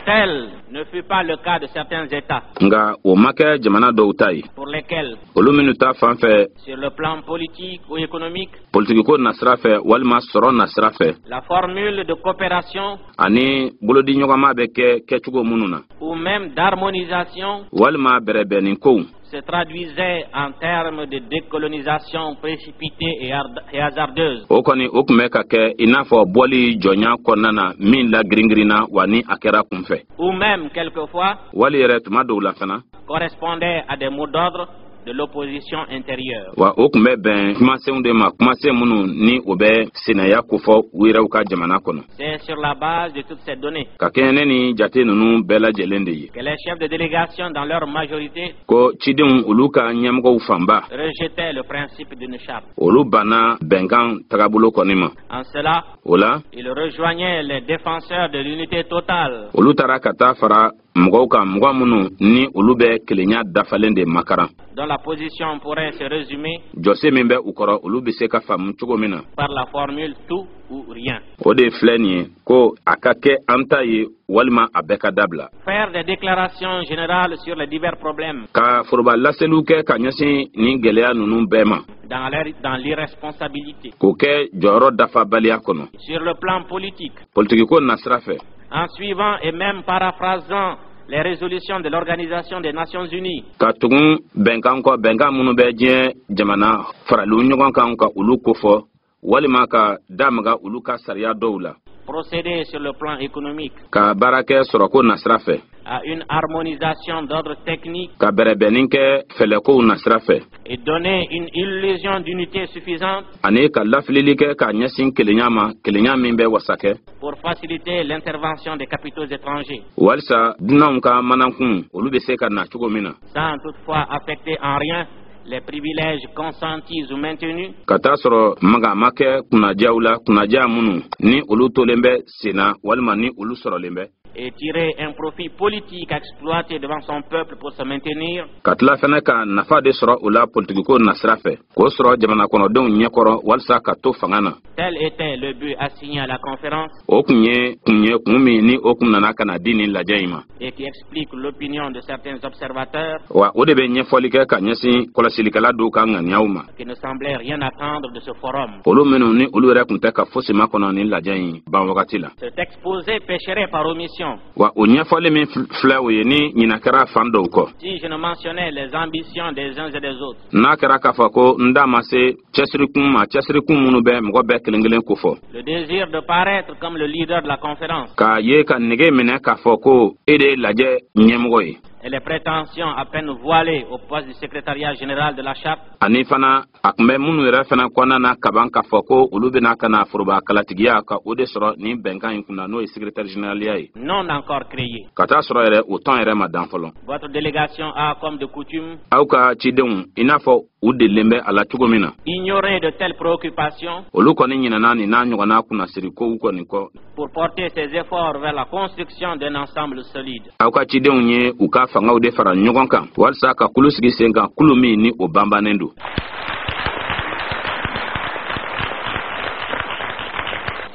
Tel ne fut pas le cas de certains États Nga o make jamana do utai pour lesquels, olu minuta fanfe sur le plan politique ou économique, politiki ko nasrafe walima soro nasrafe la formule de coopération ani bolodi nyogama be ke chugo mununa ou même d'harmonisation walima berebenin ko se traduisait en termes de décolonisation précipitée et hasardeuse. o koni o kun bɛ ka kɛ i n'a fɔ bɔli jɔnya kɔnɔna na min la giringirinna wa ni a kɛra kunfɛ Ou même, quelquefois, wali yɛrɛ tuma dɔw la fana correspondait à des mots d'ordre de l'opposition intérieure. wa o kun bɛ bɛn kumasenw de ma kumasen minnu ni o bɛ senaya kofɔ u yɛrɛw ka jamana kɔnɔ C'est sur la base de toutes ces données ka kɛɲɛ ne ni jate ninnu bɛɛ lajɛlen de ye que les chefs de délégation, dans leur majorité, ko cidenw olu ka ɲɛmɔgɔw fanba rejetaient le principe d'une charte. olu banna bɛnkan tagabolo kɔni ma En cela, o la ils rejoignaient les défenseurs de l'unité totale, olu taara ka taa fara mɔgɔw kan mɔgɔ minnu ni olu bɛ kelenya dafalen de makaran dont la position pourrait se résumer jɔse min bɛ u kɔrɔ olu bɛ se ka faamu cogo min na par la formule tout ou rien. o de filɛ nin ye ko a ka kɛ an ta ye walima a bɛɛ ka dabila Faire des déclarations générales sur les divers problèmes ka foroba laseliw kɛ ka ɲɛsin nin gwɛlɛya ninnu bɛɛ ma dans l'irresponsabilité. k'o kɛ jɔyɔrɔ dafabaliya kɔnɔ Sur le plan politique, politikiko nasira fɛ en suivant et même paraphrasant les résolutions de l'Organisation des Nations Unies, ka tugun bɛnkan kɔ bɛnkan minnu bɛ diɲɛ jamana faraliw ɲɔgɔn kan ka olu kofɔ walima ka damaga olu ka sariya dɔw la procéder sur le plan économique ka baara kɛ sɔrɔko nasira fɛ à une harmonisation d'ordre technique ka bɛrɛbɛnnin kɛ fɛlɛkow nasira fɛ et donner une illusion d'unité suffisante ani ka lafilili kɛ ka ɲɛsin kelenya ma kelenya min bɛ wasa kɛ pour faciliter l'intervention des capitaux étrangers, walisa dunanw ka manankun olu bɛ se ka na cogo min na sans toutefois affecter en rien les privilèges consentis ou maintenus ka taa sɔrɔ maga ma kɛ kunnadiyaw la kunnadiya minnu ni olu tolen bɛ sen na walima ni olu sɔrɔlen bɛ et tirer un profit politique à exploiter devant son peuple pour se maintenir, ka tila fɛnɛ ka nafa de sɔrɔ o la politikiko nasira fɛ k'o sɔrɔ jamana kɔnɔdenw ɲɛkɔrɔ walisa ka to fanga na tel était le but assigné à la conférence o kun ye kun min ni o kun nana ka na di nin lajɛ in ma et qui explique l'opinion de certains observateurs wa o de bɛ ɲɛfɔli kɛ ka ɲɛsin kɔlɔsilikɛla dɔw ka ŋaniyaw ma qui ne semblaient rien attendre de ce forum. olu minnu ni olu yɛrɛ kun tɛ ka fosi ma kɔnɔ nin lajɛ in ban wagati la Cet exposé pécherait par omission wa o ɲɛfɔli min filɛ o ye ni ɲina kɛra fan dɔw kɔ si je ne mentionnais les ambitions des uns et des autres. n'a kɛra k'a fɔ ko n da ma se cɛsirikun ma cɛsirikun minnu bɛ mɔgɔ bɛɛ kelen kelen ko fɔ Le désir de paraître comme le leader de la conférence k'a ye ka nege minɛ k'a fɔ ko e de ye lajɛ ɲɛmɔgɔ ye et les prétentions à peine voilées au poste du secrétariat général de la charte ani fana a kun bɛ minnu yɛrɛ fana kɔnɔna na kaban k'a fɔ ko olu bɛna ka na foroba kalatigiya ka o de sɔrɔ nin bɛnkan in kunna n'o ye secrétaire généraliya ye non encore créée. ka taa sɔrɔ yɛrɛ o tɔn yɛrɛ ma dan fɔlɔ Votre délégation a, comme de coutume, aw ka cidenw i n'a fɔ u delilen bɛ a la cogo min na ignoré de telles préoccupations olu kɔni ɲinɛna nin n'a ɲɔgɔnna kunnasirikow kɔni kɔ pour porter ses efforts vers la construction d'un ensemble solide. aw ka cidenw ye u ka fangaw de fara ɲɔgɔn kan walisa ka kulu sigi sen kan kulu min ni o banbannen don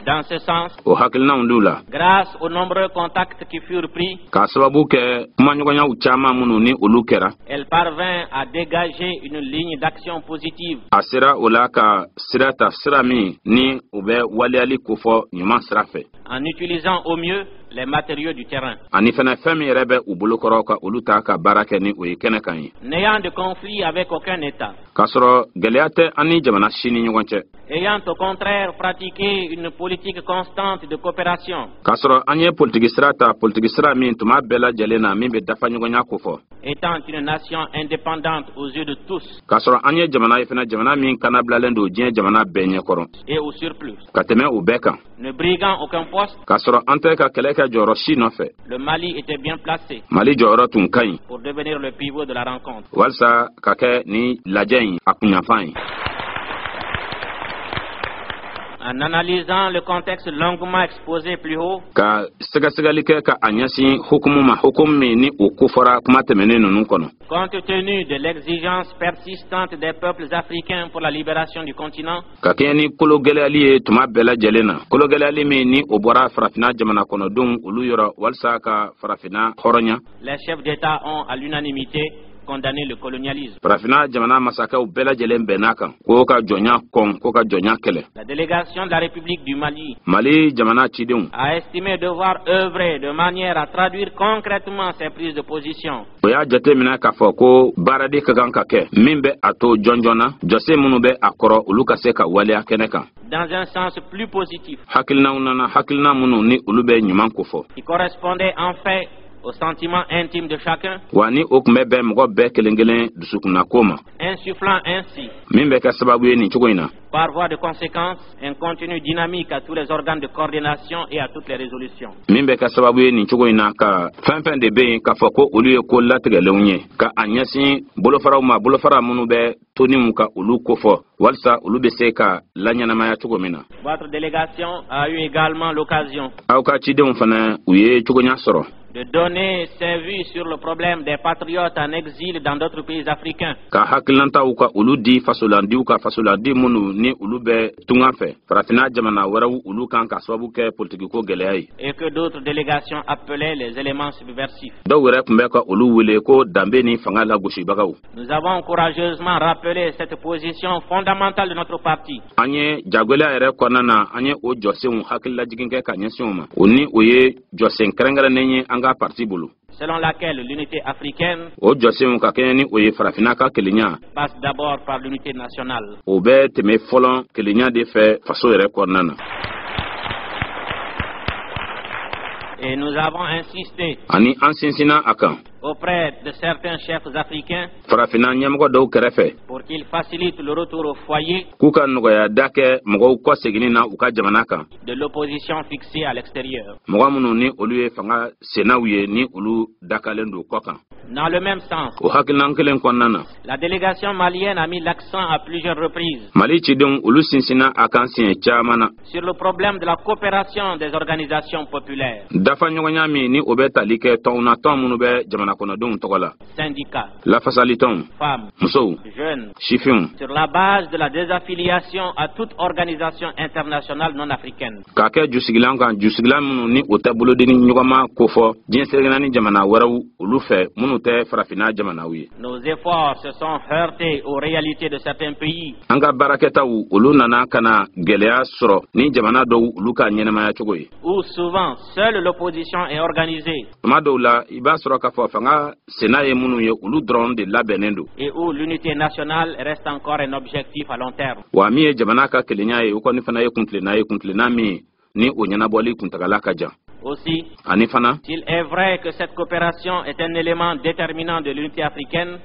Dans ce sens, grâce aux nombreux contacts qui furent pris, elle parvint à dégager une ligne d'action positive. En utilisant au mieux les matériaux du terrain. N'ayant de conflit avec aucun État. Ayant au contraire pratiqué une politique constante de coopération. Étant une nation indépendante aux yeux de tous. Et au surplus. Ne briguant aucun poste. Le Mali était bien placé pour devenir le pivot de la rencontre. En analysant le contexte longuement exposé plus haut, compte tenu de l'exigence persistante des peuples africains pour la libération du continent, les chefs d'État ont à l'unanimité condamné le colonialisme. La délégation de la République du Mali a estimé devoir œuvrer de manière à traduire concrètement ses prises de position. Dans un sens plus positif, qui correspondait en fait au sentiment intime de chacun, insufflant ainsi, par voie de conséquence, un contenu dynamique à tous les organes de coordination et à toutes les résolutions. Votre délégation a eu également l'occasion de donner ses vues sur le problème des patriotes en exil dans d'autres pays africains. Et que d'autres délégations appelaient les éléments subversifs. Nous avons courageusement rappelé cette position fondamentale de notre parti. Selon laquelle l'unité africaine passe d'abord par l'unité nationale. Et nous avons insisté auprès de certains chefs africains pour qu'ils facilitent le retour au foyer de l'opposition fixée à l'extérieur. Dans le même sens, la délégation malienne a mis l'accent à plusieurs reprises sur le problème de la coopération des organisations populaires, syndicats, femmes, jeunes, sur la base de la désaffiliation à toute organisation internationale non africaine. Nos efforts se sont heurtés aux réalités de certains pays où souvent seule l'opposition est organisée et où l'unité nationale reste encore un objectif à long terme. Aussi, s'il est vrai que cette coopération est un élément déterminant de l'unité africaine,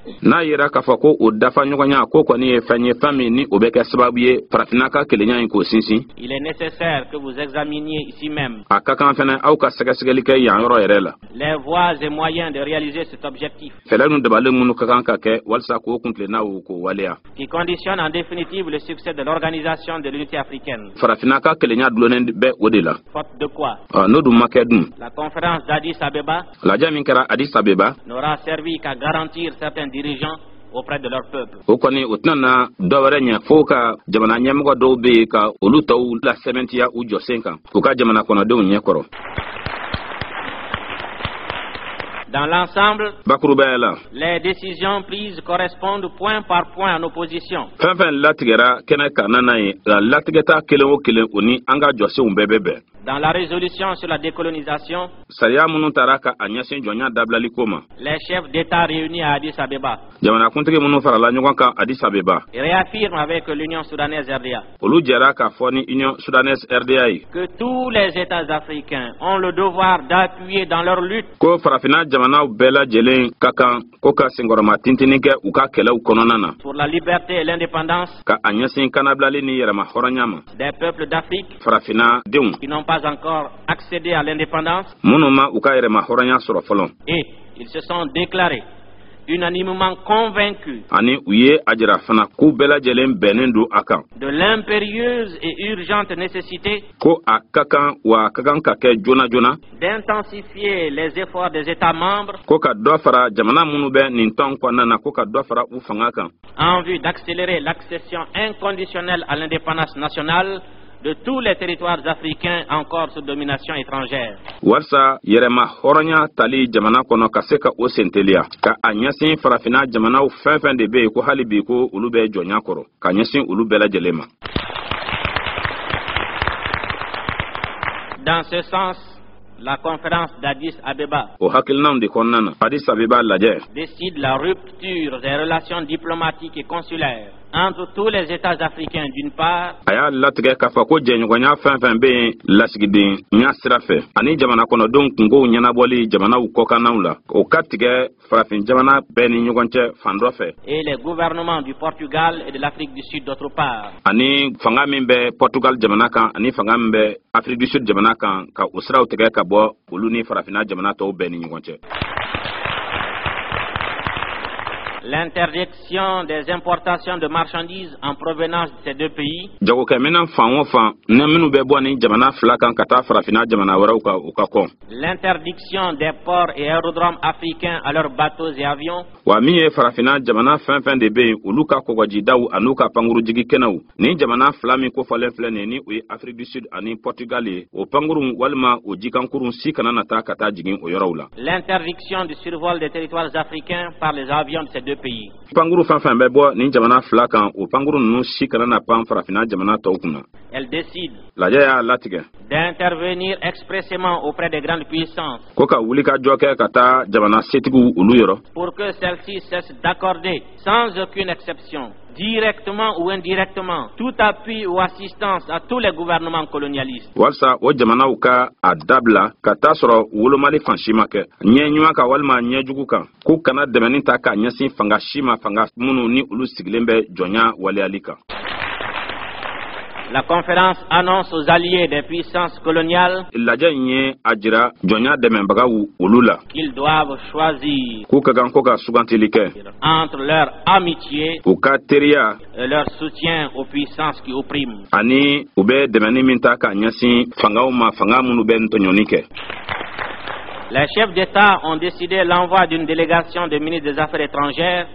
il est nécessaire que vous examiniez ici même les voies et moyens de réaliser cet objectif, qui conditionne en définitive le succès de l'organisation de l'unité africaine. Faute de quoi, la conférence d'Addis Abeba n'aura servi qu'à garantir certains dirigeants auprès de leur peuple. Okoni utnana dowerenya foka jamana nyamgo dobe ka oluto la sementia u josenka. Uka jamana kono de unyekoro. Dans l'ensemble, les décisions prises correspondent point par point à nos positions. Dans la résolution sur la décolonisation, les chefs d'État réunis à Addis Abeba réaffirment avec l'Union soudanaise RDA que tous les États africains ont le devoir d'appuyer dans leur lutte pour la liberté et l'indépendance des peuples d'Afrique qui n'ont pas encore accédé à l'indépendance, et ils se sont déclarés unanimement convaincus de l'impérieuse et urgente nécessité d'intensifier les efforts des États membres en vue d'accélérer l'accession inconditionnelle à l'indépendance nationale de tous les territoires africains encore sous domination étrangère. Warsa yerema horonya tali jamana kono kaseka osentelia ka anyasin farafina jamana fen de be ko halibi ko ulube jonya koro ka nyasin ulube la jelema. Dans ce sens, la conférence d'Addis Abeba décide la rupture des relations diplomatiques et consulaires entre tous les États africains d'une part et les gouvernements du Portugal et de l'Afrique du Sud d'autre part. L'interdiction des importations de marchandises en provenance de ces deux pays l'interdiction des ports et aérodromes africains à leurs bateaux et avions l'interdiction du survol des territoires africains par les avions de ces deux pays. Elle décide d'intervenir expressément auprès des grandes puissances pour que celles-ci cessent d'accorder sans aucune exception, directement ou indirectement, tout appui ou assistance à tous les gouvernements colonialistes. La conférence annonce aux alliés des puissances coloniales qu'ils doivent choisir entre leur amitié et leur soutien aux puissances qui oppriment. Les chefs d'État ont décidé l'envoi d'une délégation de ministres des Affaires étrangères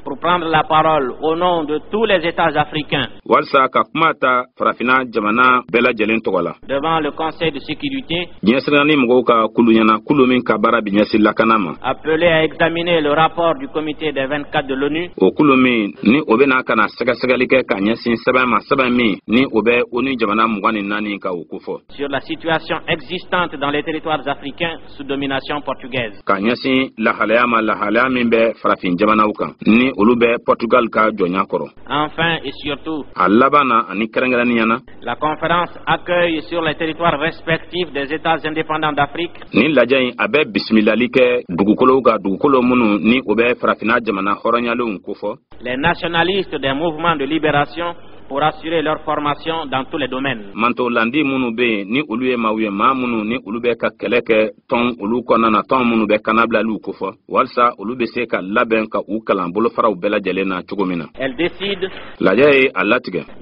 pour prendre la parole au nom de tous les États africains devant le Conseil de sécurité, appelé à examiner le rapport du comité des 24 de l'ONU sur la situation existante dans les territoires africains sous domination portugaise. Enfin et surtout, la conférence accueille sur les territoires respectifs des États indépendants d'Afrique les nationalistes des mouvements de libération pour assurer leur formation dans tous les domaines. Elle décide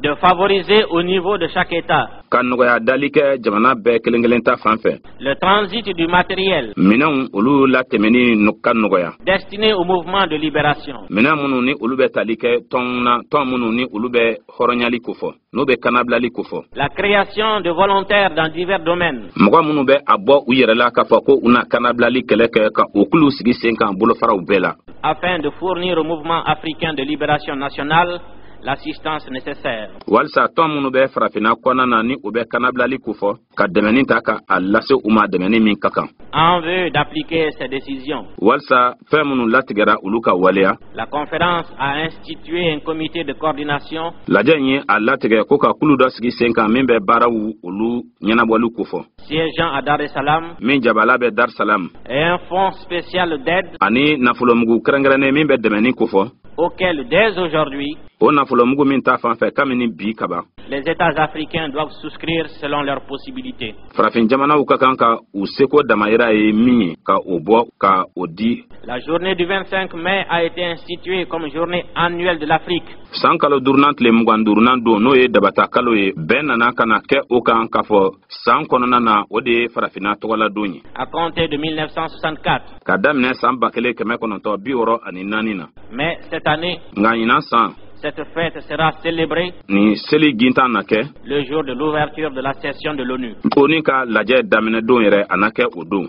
de favoriser au niveau de chaque État ka nogoya dali kɛ jamana bɛɛ kelen-kelen ta fan fɛ. Le transit du matériel minɛnw olu la tɛmɛni ka nɔgɔya. destiné au mouvement de libération. minɛn minnu ni olu bɛ tali kɛ tɔn minnu ni olu bɛ hɔrɔnyali ko fɔ n'o bɛ kanabilali ko fɔ. La création de volontaires dans divers domaines. mɔgɔ minnu bɛ a bɔ u yɛrɛ la k'a fɔ ko u na kanabilali kɛlɛ kɛ ka o kulu sigi sen kan bolofaraw bɛɛ la. Afin de fournir au mouvement africain de libération nationale l'assistance nécessaire. walisa tɔn minnu bɛ farafinna kɔnɔna na ni u bɛ kanabilali ko fɔ ka dɛmɛni ta ka a lase u ma dɛmɛni min ka kan. En vue d'appliquer ces décisions, walisa fɛn minnu latigɛra olu ka waleya. la conférence a institué un comité de coordination. lajɛ in ye a latigɛ ko ka kulu dɔ sigi sen kan min bɛ baaraw olu ɲɛnabɔli ko fɔ. Siégeant à Dar es Salaam. min jabala bɛ Dar Salam. Et un fonds spécial d'aide. ani nafolomugu kɛrɛnkɛrɛnnen min bɛ dɛmɛni ko fɔ. Auquel dès aujourd'hui, o nafolomugu min ta fan fɛ kabini bi kaba. les États africains doivent souscrire selon leurs possibilités. farafin jamanaw ka kan ka u seko damayira ye min ye ka o bɔ ka o di. La journée du 25 mai a été instituée comme journée annuelle de l'Afrique. san kalo durunan tile mugan durunan don n'o ye dabata kalo ye bɛɛ nana ka na kɛ o kan k'a fɔ san kɔnɔna na o de ye farafinna tɔgɔla don ye. À compter de 1964. ka daminɛ san 1964 na. Mais cette année, nka ɲinan san. cette fête sera célébrée ni seli gintan na kɛ. le jour de l'ouverture de la session de l'ONU. o ni ka lajɛ daminɛ don yɛrɛ a na kɛ o don.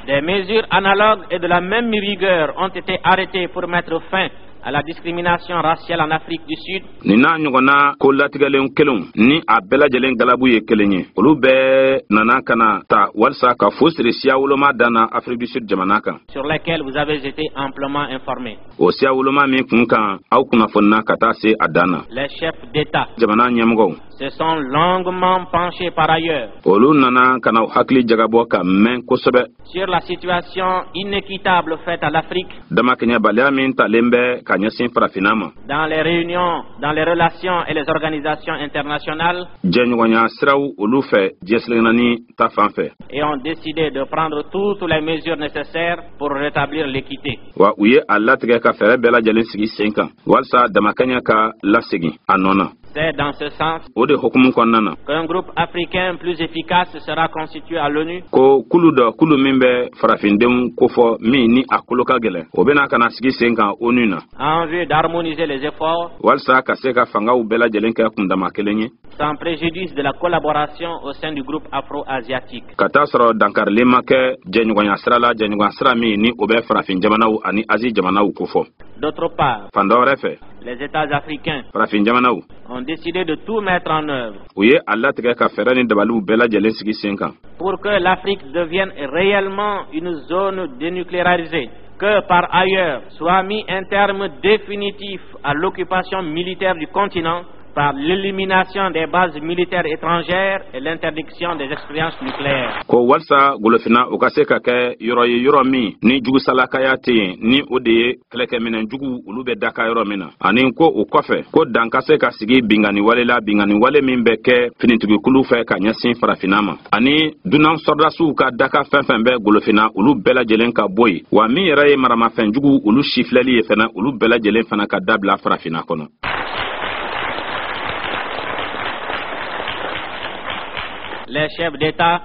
Des mesures analogues et de la même rigueur ont été arrêtées pour mettre fin à la discrimination raciale en Afrique du Sud. Ni n'a ɲɔgɔnna ko latigɛlen kelenw ni a bɛɛ lajɛlen galabu ye kelen ye olu bɛɛ nana kana ta walisa ka fo siri siya woloma danna Afrique du Sud jamana kan. Sur lesquels vous avez été amplement informés. O siya woloma min kun kan aw kunnafonna ka taa se a danna. Les chefs d'État jamana ɲɛmɔgɔw se sont longuement penchés par ailleurs olu nana kana hakili jagabɔ ka mɛn kosɛbɛ sur la situation inéquitable faite à l'Afrique. damakɛɲɛbaliya min talen bɛ ka ɲɛsin farafinna ma. Dans les réunions, dans les relations et les organisations internationales. jɛɲɔgɔnya siraw olu fɛ diɲɛsilennaani ta fan fɛ. Et ont décidé de prendre toutes les mesures nécessaires pour rétablir l'équité. wa u ye a latigɛ ka fɛɛrɛ bɛɛ lajɛlen sigi sen kan walisa damakɛɲɛ ka lasegin a nɔ na. C'est dans ce sens qu'un groupe africain plus efficace sera constitué à l'ONU. Ko kulu min bɛ farafindenw kofɔ min ni a kolo ka gɛlɛn o bɛna kana sigi sen kan ONU na. En vue d'harmoniser les efforts. Walasa ka se ka fangaw bɛɛ lajɛlen kɛ kundama kelen ye. Sans préjudice de la collaboration au sein du groupe afro-asiatique. Ka taa sɔrɔ dankarilen ma kɛ jɛɲɔgɔnya sira la jɛɲɔgɔnya sira min ni o bɛ farafin jamanaw ani Asie jamanaw kofɔ. D'autre part. Fan dɔ wɛrɛ fɛ. Les États africains farafin jamanaw ont décidé de tout mettre en œuvre. U ye a latigɛ ka fɛɛrɛ ni dabaliw bɛɛ lajɛlen sigi sen kan. Pour que l'Afrique devienne réellement une zone dénucléarisée. Que par ailleurs soit mis un terme définitif à l'occupation militaire du continent par l'élimination des bases militaires étrangères et l'interdiction des expériences nucléaires. Ko walsa golofina o ka se ka kɛ yɔrɔ ye yɔrɔ min ni jugusalakaya tɛ yen ni o de ye kɛlɛkɛminɛn jugu olu bɛ daka yɔrɔ min na ani ko o kɔfɛ ko dan ka se ka sigi bingani wale la bingani wale min bɛ kɛ finitigikulu fɛ ka ɲɛsin farafinna ma ani dunan sɔrdasiw ka daka fɛn fɛn bɛ golofina olu bɛɛ lajɛlen ka bɔ yen wa min yɛrɛ ye maramafɛn jugu olu sifilɛli ye fana olu bɛɛ lajɛlen fana ka dabila farafinna kɔnɔ. Les chefs d'État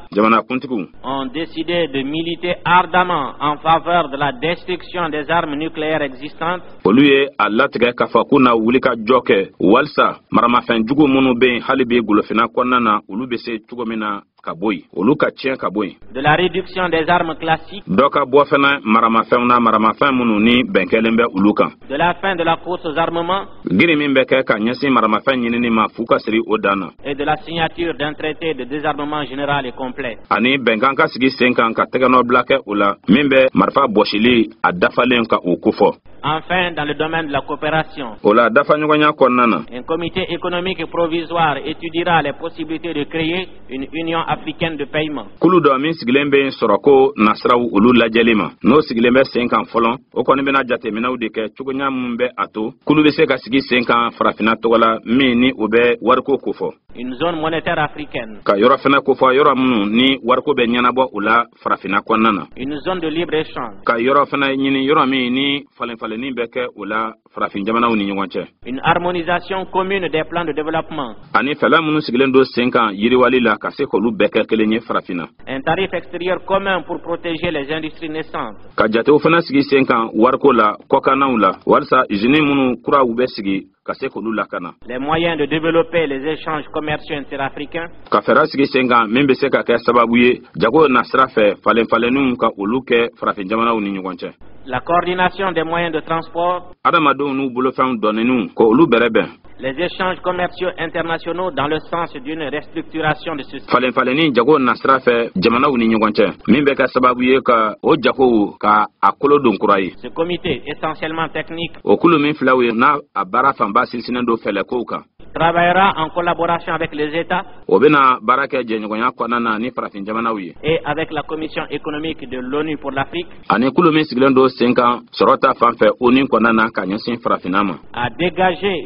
ont décidé de militer ardemment en faveur de la destruction des armes nucléaires existantes. Olu ye a latigɛ k'a fɔ k'u na wuli ka jɔ kɛ walasa maramafɛn jugu minnu bɛ yen hali bi golofina kɔnɔna na olu bɛ se cogo min na ka bɔ yen olu ka tiɲɛ ka bɔ yen. De la réduction des armes classiques. Dɔ ka bɔ fana maramafɛnw na maramafɛn minnu ni bɛn kɛlen bɛ olu kan. De la fin de la course aux armements. Giri min bɛ kɛ ka ɲɛsin maramafɛn ɲinini ma f'u ka siri o dan na. Et de la signature d'un traité de désarmement général et complet. Ani bɛnkan ka sigi sen kan ka tɛgɛnɔ bila kɛ o la min bɛ marifa bɔsili a dafalen ka o kofɔ. Enfin, dans le domaine de la coopération, un comité économique provisoire étudiera les possibilités de créer une union africaine de paiement. Kulu dɔ min sigilen bɛ sɔrɔ ko nasiraw olu lajɛli ma n'o sigilen bɛ sen kan fɔlɔ o kɔni bɛna jateminɛw de kɛ cogoya min bɛ a to kulu bɛ se ka sigi sen kan farafinna tɔgɔ la min ni o bɛ wariko kofɔ. une zone monétaire africaine, ka yɔrɔ fɛnɛ kofɔ yɔrɔ minnu ni wariko bɛ ɲɛnabɔ u la farafina kɔnɔna na, une zone de libre-échange, ka yɔrɔ fɛnɛ ɲini yɔrɔ min ni falenfalenni bɛ kɛ u la farafin jamanaw ni ɲɔgɔn cɛ, une harmonisation commune des plans de développement, ani fɛlɛ minnu sigilen don sen kan yiriwali la ka se k'olu bɛɛ kɛ kelen ye farafina, un tarif extérieur commun pour protéger les industries naissantes, ka jatew fana sigi sen kan wariko la kɔkannaw la walasa usine minnu kuraw bɛ sigi ka se k'olu lakana, les moyens de développer les échanges commerciaux interafricains, ka fɛɛrɛ sigi sen kan min bɛ se ka kɛ sababu ye jago na sira fɛ falenfalenninw ka olu kɛ farafin jamanaw ni ɲɔgɔn cɛ, la coordination des moyens de transport, adamadenw n'u bolofɛnw dɔnnenw k'olu bɛrɛbɛn, les échanges commerciaux internationaux dans le sens d'une restructuration de ce système. falenfalenni jago na sira fɛ jamanaw ni ɲɔgɔn cɛ min bɛ kɛ sababu ye ka o jagow ka a kolo don kura ye. Ce comité essentiellement technique o kulu min filaw ye n'a a baara fanba sinsinnen don fɛlɛkow kan, travaillera en collaboration avec les États o bɛna baara kɛ jɛɲɔgɔnya kɔnɔna na ni farafin jamanaw ye, et avec la Commission économique de l'ONU pour l'Afrique ani kulu min sigilen don sen kan sɔrɔ ta fan fɛ ONU kɔnɔna na ka ɲɛsin farafina ma. à dégager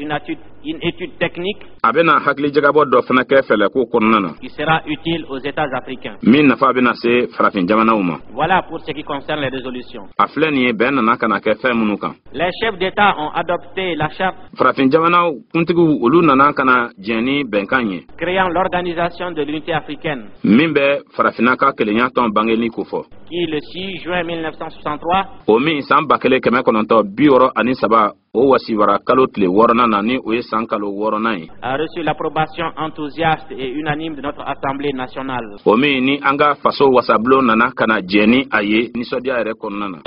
une étude technique a bɛna hakili jagabɔ dɔ fana kɛ fɛlɛko kɔnɔna na qui sera utile aux États africains. min nafa bɛna se farafin jamanaw ma. Voilà pour ce qui concerne les résolutions. a filɛ nin ye bɛn nana ka na kɛ fɛn minnu kan. Les chefs d'État ont adopté la charte farafin jamanaw kuntigiw olu nana ka na diɲɛ ni bɛnkan ye créant l'Organisation de l'Unité africaine min bɛ farafina ka kelenya tɔn bangeli ko fɔ, qui, le 6 juin 1963, o min san 1963 o wasiwara kalo tile 6nan na ni o ye san kalo 6nan ye, a reçu l'approbation enthousiaste et unanime de notre Assemblée nationale. o min ni an ka faso wasabulon nana ka na diɲɛ ni a ye nisɔndiya yɛrɛ kɔnɔna na.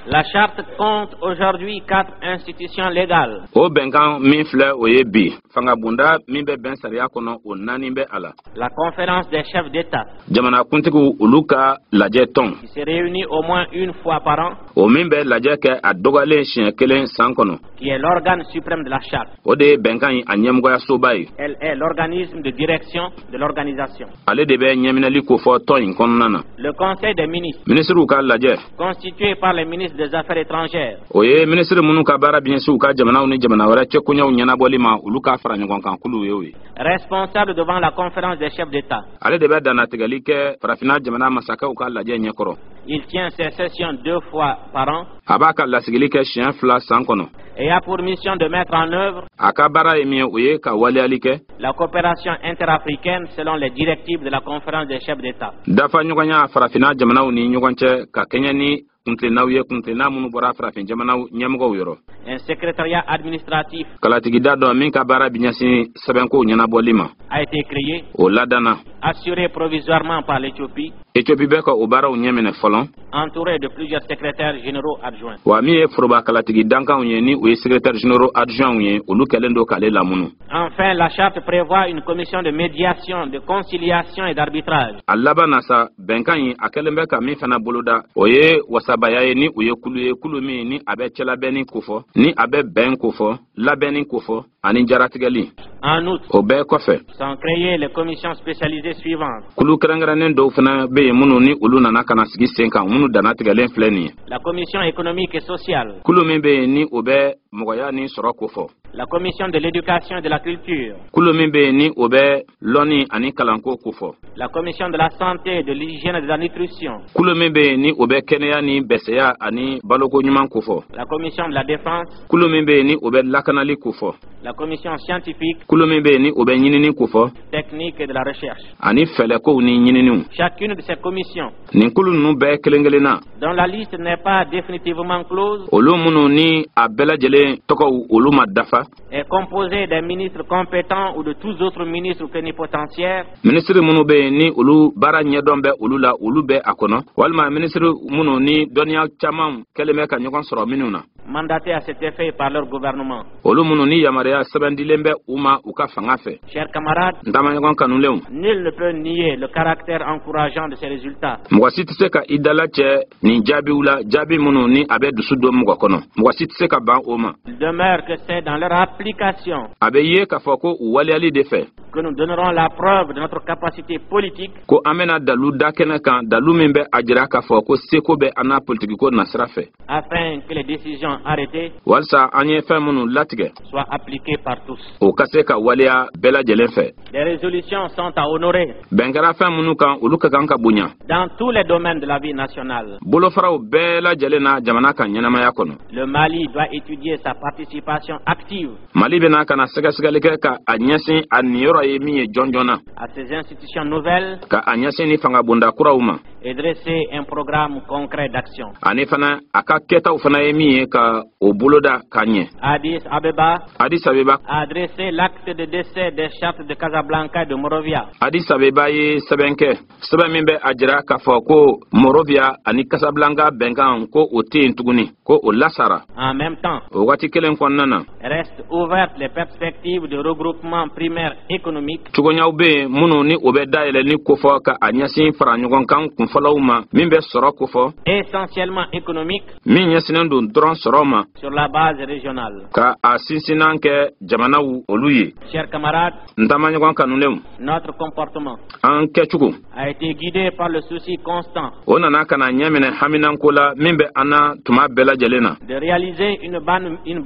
La charte compte aujourd'hui 4 institutions légales. o bɛnkan min filɛ o ye bi fangabunda min bɛ bɛn sariya kɔnɔ o 4 bɛ a la. La conférence des chefs d'État jamanakuntigiw olu ka lajɛ tɔn qui se réunit au moins une fois par an, o min bɛ lajɛ kɛ a dɔgɔyalen siɲɛ 1 san kɔnɔ, qui est l'organe suprême de la charte. o de ye bɛnkan ye a ɲɛmɔgɔyasoba ye. Elle est l'organisme de direction de l'organisation. ale de bɛ ɲɛminɛli kofɔ tɔn in kɔnɔna na. Le Conseil des ministres, minisiriw ka lajɛ constitué par les ministres des Affaires étrangères, o ye minisiri minnu ka baara biɲɛsiw ka jamanaw ni jamana wɛrɛ cɛkoɲɛw ɲɛnabɔli ma olu ka fara ɲɔgɔn kan kulu ye o ye. responsable devant la conférence des chefs d'État. ale de bɛ dannatigɛli kɛ farafina jamana masakɛw ka lajɛ ɲɛkɔrɔ. Il tient ses sessions 2 fois par an a b'a ka lasigili kɛ siɲɛ 2 san kɔnɔ. et a pour mission de mettre en œuvre a ka baara ye min ye o ye ka waleyali kɛ la coopération interafricaine selon les directives de la conférence des chefs d'État. dafa ɲɔgɔnya farafina jamanaw ni ɲɔgɔn cɛ ka kɛɲɛ ni kuntilennaw ye kuntilenna minnu bɔra farafin jamanaw ɲɛmɔgɔw yɔrɔ. Un secrétariat administratif kalatigida dɔ min ka baara bi ɲɛsin sɛbɛnko ɲɛnabɔli ma a été créé, o ladana. assuré provisoirement par l'Éthiopie, Éthiopie bɛ ka o baaraw ɲɛminɛ fɔlɔ, entouré de plusieurs secrétaires généraux adjoints. wa min ye foroba kalatigi dankanw ye ni o ye secrétaire généraux adjoints ye olu kɛlen do k'ale lamunu. Enfin, la charte prévoit une commission de médiation, de conciliation et d'arbitrage. a laban na sa bɛnkan ye a kɛlen bɛ ka min fana boloda o ye wasabaya ye ni o ye kulu min ni a bɛ cɛlabɛnni kofɔ ni a bɛ bɛn kofɔ labɛnni kofɔ ani jaratigɛli. En outre, o bɛɛ kɔfɛ sont créées les commissions spécialisées suivantes. kulu kɛrɛnkɛrɛnnen dɔw fana bɛ yen minnu ni olu nana ka na sigi sen kan minnu dannatigɛlen filɛ nin ye. La commission économique et sociale, kulu min bɛ yen ni o bɛ mɔgɔya ni sɔrɔ kofɔ. la commission de l'éducation et de la culture, kulu min bɛ yen ni o bɛ lɔnni ani kalanko kofɔ. la commission de la santé, de l'hygiène et de la nutrition, kulu min bɛ yen ni o bɛ kɛnɛya ni bɛsɛya ani baloko ɲuman kofɔ. la commission de la défense, kulu min bɛ yen ni o bɛ lakanali kofɔ. la commission scientifique, kulu min bɛ yen ni o bɛ ɲinini kofɔ technique et de la recherche. ani fɛlɛkow ni ɲininiw. Chacune de ces commissions, nin kulu ninnu bɛɛ kelen kelenna dont la liste n'est pas définitivement close, olu minnu ni a bɛɛ lajɛlen tɔgɔw olu ma dafa. est composée des ministres compétents ou de tous autres ministres plénipotentiaires, minisiri minnu bɛ yen ni olu baara ɲɛdɔn bɛ olu la olu bɛ a kɔnɔ walima minisiri minnu ni dɔnniya caman kɛlen bɛ ka ɲɔgɔn sɔrɔ minnu na mandatés à cet effet par leur gouvernement. olu minnu ni yamaruya sɛbɛndilen bɛ u ma u ka fanga fɛ. Chers camarades, n tamaɲɔgɔn kanulenw, nul ne peut nier le caractère encourageant de ces résultats. mɔgɔ si tɛ se ka i dala cɛ nin jaabiw la jaabi minnu ni a bɛ dusu don mɔgɔ kɔnɔ mɔgɔ si tɛ se ka ban o ma. Il demeure que c'est dans leur application a bɛ ye k'a fɔ ko u waleyali de fɛ que nous donnerons la preuve de notre capacité politique ko amena dalu dakena kan dalu membe ajira ka fo ko seko be ana politique ko nasra fe afin que les décisions arrêtées walsa anye fe munu latige soient appliquées par tous. o kaseka walia bela jelen fe Les résolutions sont à honorer bengara fe munu kan uluka kan ka bunya dans tous les domaines de la vie nationale. bolo faraw bela jelena jamana kan nyanama ya kono Le Mali doit étudier sa participation active mali bena kana sega ke ka anyasi aniyoro ye mi jonjona à ces institutions nouvelles ka anyasi ni fanga bunda kurauma et dresser un programme concret d'action. ani fana aka keta ufana ye mi ka o boloda kanye Addis Abeba Addis Abeba a adressé l'acte de décès des chartes de Casablanca et de Monrovia. Addis Abeba ye sebenke sebe min be ajira ka fɔ ko Monrovia ani Casablanca benkan ko o te tuguni ko o lasara En même temps, o wati kelen kɔnɔna na restent ouvertes les perspectives de regroupement primaire économique cogoɲaw be minnu ni o bɛ dayɛlɛ ni kofɔ ka a ɲɛsin fara ɲɔgɔn kan kunfɔlɔw ma min bɛ sɔrɔ kofɔ essentiellement économique min ɲɛsinen don dɔrɔn sɔrɔ ma sur la base régionale. ka a sinsinan kɛ jamanaw olu ye Chers camarades, n taama ɲɔgɔn kanulenw notre comportement an kɛcogo a été guidé par le souci constant o nana ka na ɲɛ minɛ haminanko la min bɛ an na tuma bɛɛ lajɛlen na de réaliser une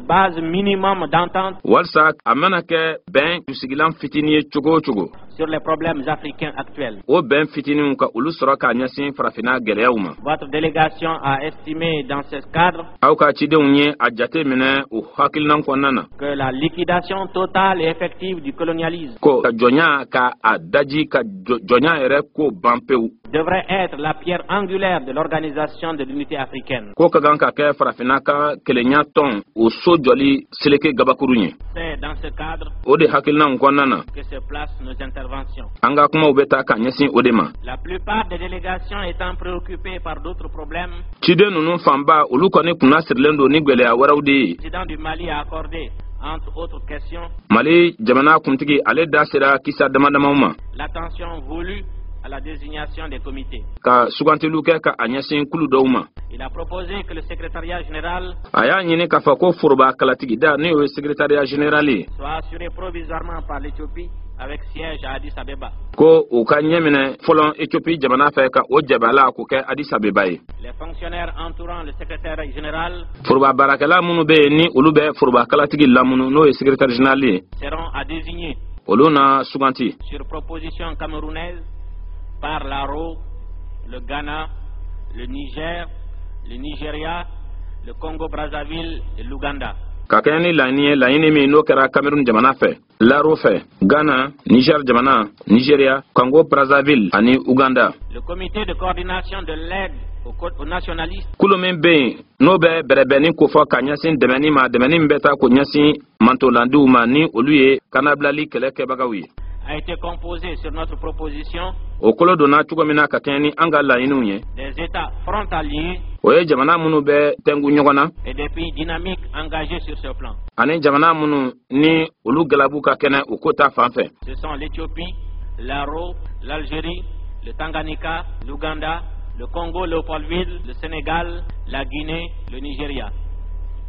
base minimum d'entente walisa a mana kɛ bɛn sigilan fitini ye cogo o cogo sur les problèmes africains actuels. o bɛn fitiniw ka olu sɔrɔ k'a ɲɛsin farafina gɛlɛyaw ma Votre délégation a estimé dans ce cadre aw ka cidenw ye a jate minɛ o hakilinan kɔnɔna na que la liquidation totale et effective du colonialisme ko ka jɔnya ka a daji ka jɔnya yɛrɛ ko ban pewu devrait être la pierre angulaire de l'organisation de l'unité africaine. ko ka kan ka kɛ farafina ka kelenya tɔn o so jɔli seleke gabakuru ye C'est dans ce cadre o de hakilinan kɔnɔna na que se placent nos interventions. an ka kumaw bɛ taa ka ɲɛsin o de ma La plupart des délégations étant préoccupées par d'autres problèmes, ciden ninnu fanba olu kɔni kunna sirilen don ni gwɛlɛya wɛrɛw de ye le président du Mali a accordé, entre autres questions, mali jamana kuntigi ale da sera kisa damadamaw ma l'attention voulue à la désignation des comités. ka sugantiliw kɛ ka a ɲɛsin kulu dɔw ma Il a proposé que le secrétariat général a y'a ɲini k'a fɔ ko foroba kalatigida ne y'o ye secrétariat général ye soit assuré provisoirement par l'Éthiopie avec siège à Addis Abeba. ko u ka ɲɛ minɛ fɔlɔ ethiopie jamana fɛ ka o jabala k'o kɛ addis abeba ye Les fonctionnaires entourant le secrétaire général foroba baarakɛla minnu bɛ yen ni olu bɛ foroba kalatigi lamunu n'o ye secrétaire général ye seront à désigner olu na suganti sur proposition camerounaise par l'ARO, le Ghana, le Niger, le Nigeria, le Congo-Brazzaville et l'Ouganda. ka kɛɲɛ ni laɲini ye laɲini min n'o kɛra cameroun jamana fɛ laro fɛ ghana niger jamana nigeria congo brazzaville ani uganda Le comité de coordination de l'aide aux nationalistes kulu min bɛ yen n'o bɛ bɛrɛbɛnni ko fɔ ka ɲɛsin dɛmɛni ma dɛmɛni min bɛ taa k'o ɲɛsin mantolandiw ma ni olu ye kanabilali kɛlɛkɛbagaw ye a été composé sur notre proposition o kolo donna cogo min na ka kɛɲɛ ni an ka laɲiniw ye des États frontaliers o ye jamana minnu bɛ tɛngu ɲɔgɔn na et des pays dynamiques engagés sur ce plan. ani jamana minnu ni olu galabu ka kɛnɛ o ko ta fan fɛ Ce sont l'Éthiopie, l'Aro, l'Algérie, le Tanganyika, l'Ouganda, le Congo, Léopoldville, le Sénégal, la Guinée, le Nigeria.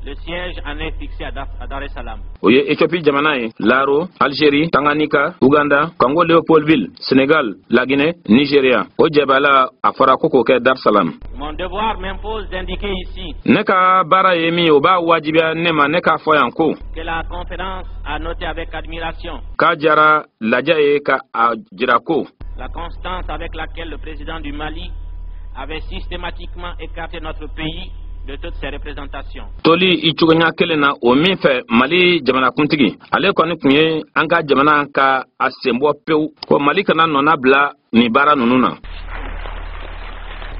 Le siège en est fixé à Dar es Salaam. o ye ethiopie jamana ye laro algérie tanganyika uganda congo leopoldville sénégal la guinée nigeria o jɛbala a fɔra ko k'o kɛ dar salam Mon devoir m'impose d'indiquer ici ne ka baara ye min ye o b'a wajibiya ne ma ne k'a fɔ yan ko que la conférence a noté avec admiration k'a jara lajɛ ye ka a jira ko la constance avec laquelle le président du Mali avait systématiquement écarté notre pays de toutes ses représentations. toli i cogoya kelen na o min fɛ mali jamanakuntigi ale kɔni tun ye an ka jamana ka a senbɔ pewu ko mali kana nɔna bila nin baara ninnu na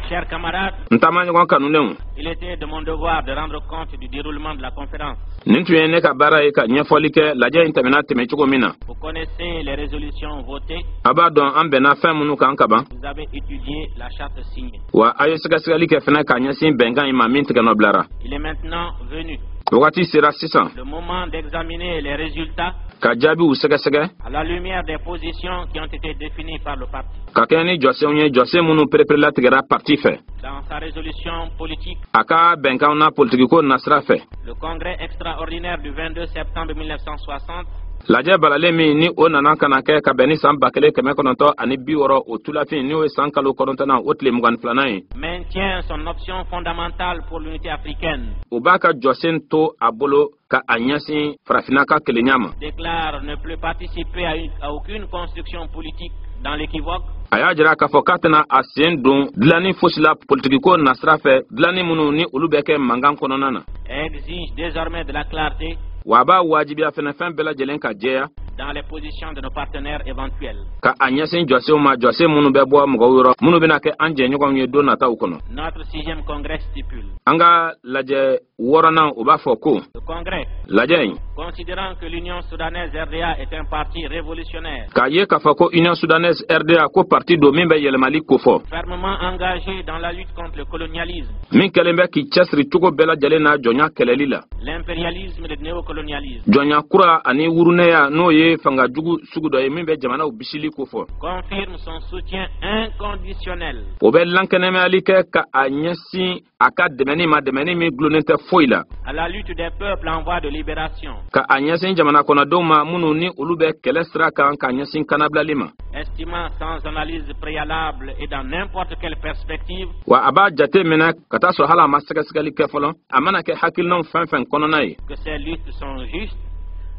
Chers camarades, n taama ɲɔgɔn kanulenw il était de mon devoir de rendre compte du déroulement de la conférence. nin tun ye ne ka baara ye ka ɲɛfɔli kɛ lajɛ in tɛmɛna tɛmɛ cogo min na Vous connaissez les résolutions votées, a b'a dɔn an bɛnna fɛn minnu kan ka ban vous avez étudié la charte signée. wa a ye sɛgɛsɛgɛli kɛ fɛnɛ k'a ɲɛsin bɛnkan in ma min tigɛnɔ bilara Il est maintenant venu wagati sera sisan le moment d'examiner les résultats ka jaabiw sɛgɛsɛgɛ à la lumière des positions qui ont été définies par le parti. ka kɛɲɛ ni jɔsenw ye jɔsen minnu pereperelatigɛra parti fɛ Dans sa résolution politique, a ka bɛnkanw na politigiko nasira fɛ le congrès extraordinaire du 22 septembre 1960 lajɛ balale min ni o nana kana kɛ ka bɛn ni san 1960 ani 60 o tulafin ni o ye san kalo 9 o tile 22 ye. Maintient son option fondamentale pour l'unité africaine. O b'a ka jɔsen to a bolo ka a ɲɛsin farafina ka kelenya ma. Déclare ne plus participer à aucune construction politique dans l'équivoque. A y'a jira k'a fɔ k'a tɛna a sen don dilanni fosi la politikiko nasira fɛ dilanni minnu ni olu bɛ kɛ mankan kɔnɔna na. Exige désormais de la clarté. Wa a b'a wajibiya fɛnɛ fɛn bɛɛ lajɛlen ka jɛya. Dans les positions de nos partenaires éventuels. Ka a ɲɛsin jɔsenw ma jɔsen minnu bɛ bɔ mɔgɔw yɔrɔ minnu bɛna kɛ an jɛɲɔgɔnw ye don nataw kɔnɔ. Notre 6e congrès stipule. An ka lajɛ 6nan o b'a fɔ ko. Le congrès. Lajɛ in. Considérant que l'Union soudanaise RDA est un parti révolutionnaire. K'a ye k'a fɔ ko Union soudanaise RDA ko parti do min bɛ yɛlɛmali ko fɔ. Fermement engagé dans la lutte contre le colonialisme. Min kɛlen bɛ k'i cɛsiri cogo bɛɛ lajɛlen na jɔnya kɛlɛli la. L'impérialisme et le néocolonialisme. Jɔnya kura ani wurunɛya n'o ye fanga jugu sugu dɔ ye min bɛ jamanaw bisili ko fɔ. Confirme son soutien inconditionnel. O bɛ lankɛnɛmayali kɛ ka a ɲɛsin a ka dɛmɛni ma dɛmɛni min gulonnen tɛ foyi la. À la lutte des peuples en voie de libération. Ka a ɲɛsin jamana kɔnɔdenw ma minnu ni olu bɛ kɛlɛ sira kan ka ɲɛsin kanabilali ma. Estimant sans analyse préalable et dans n'importe quelle perspective. Wa a b'a jate minɛ ka taa sɔrɔ hali a ma sɛgɛsɛgɛli kɛ fɔlɔ a mana kɛ hakilinaw fɛn fɛn kɔnɔna ye. Que ces luttes sont justes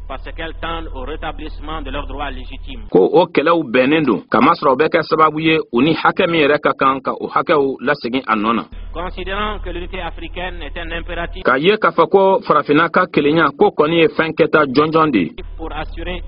parce qu'elles tendent au rétablissement de leurs droits légitimes. Ko o kɛlɛw bɛnnen don kamasɔrɔ o bɛ kɛ sababu ye u ni hakɛ min yɛrɛ ka kan ka o hakɛw lasegin a nɔ na. Considérant que l'unité africaine est un impératif. K'a ye k'a fɔ ko farafina ka kelenya ko kɔni ye fɛn kɛta jɔnjɔn de ye. Pour assurer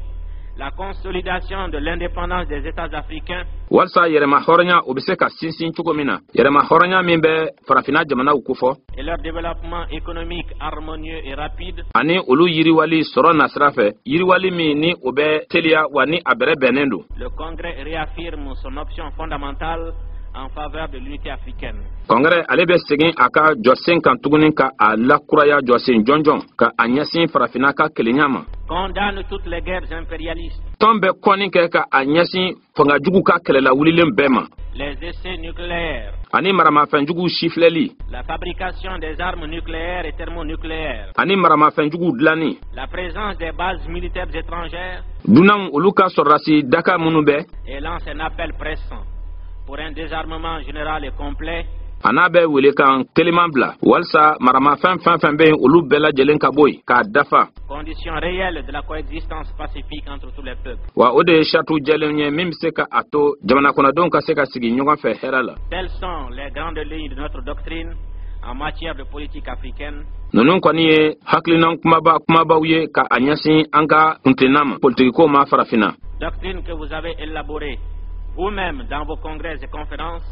la consolidation de l'indépendance des États africains. Walsa yɛrɛma hɔrɔnya o bɛ se ka sinsin cogo min na yɛrɛma hɔrɔnya min bɛ farafina jamanaw kofɔ. Et leur développement économique harmonieux et rapide. Ani olu yiriwali sɔrɔ nasira fɛ yiriwali min ni o bɛ teliya wa ni a bɛrɛ bɛnnen don. Le congrès réaffirme son option fondamentale en faveur de l'unité africaine. Congrès ale bɛ segin a ka jɔsen kan tuguni ka a lakuraya jɔsen jɔnjɔn ka a ɲɛsin farafina ka kelenya ma. Condamne toutes les guerres impérialistes. Tɔn bɛ kɔni kɛ ka a ɲɛsin fangajugu ka kɛlɛla wulilen bɛɛ ma. Les essais nucléaires. Ani maramafɛnjugu sifilɛli. La fabrication des armes nucléaires et thermonucléaires. Ani maramafɛnjugu dilanni. La présence des bases militaires étrangères. Dunanw olu ka sɔrɔdasi daka minnu bɛ. Et lance un appel pressant pour un désarmement général et complet. A n'a bɛ wele kan teliman bila walasa maramafɛn fɛn fɛn bɛ yen olu bɛɛ lajɛlen ka bɔ yen k'a dafa. Condition réelle de la coexistence pacifique entre tous les peuples. Wa o de ye saratu jɛlenw ye min bɛ se ka a to jamana kɔnɔdenw ka se ka sigi ɲɔgɔn fɛ hɛrɛ la. Telles sont les grandes lignes de notre doctrine en matière de politique africaine. Ninnu kɔni ye hakilina kumabaw ye ka a ɲɛsin an ka kuntilenna ma politikiko ma farafina. Doctrine que vous avez élaborée vous-même dans vos congrès et conférences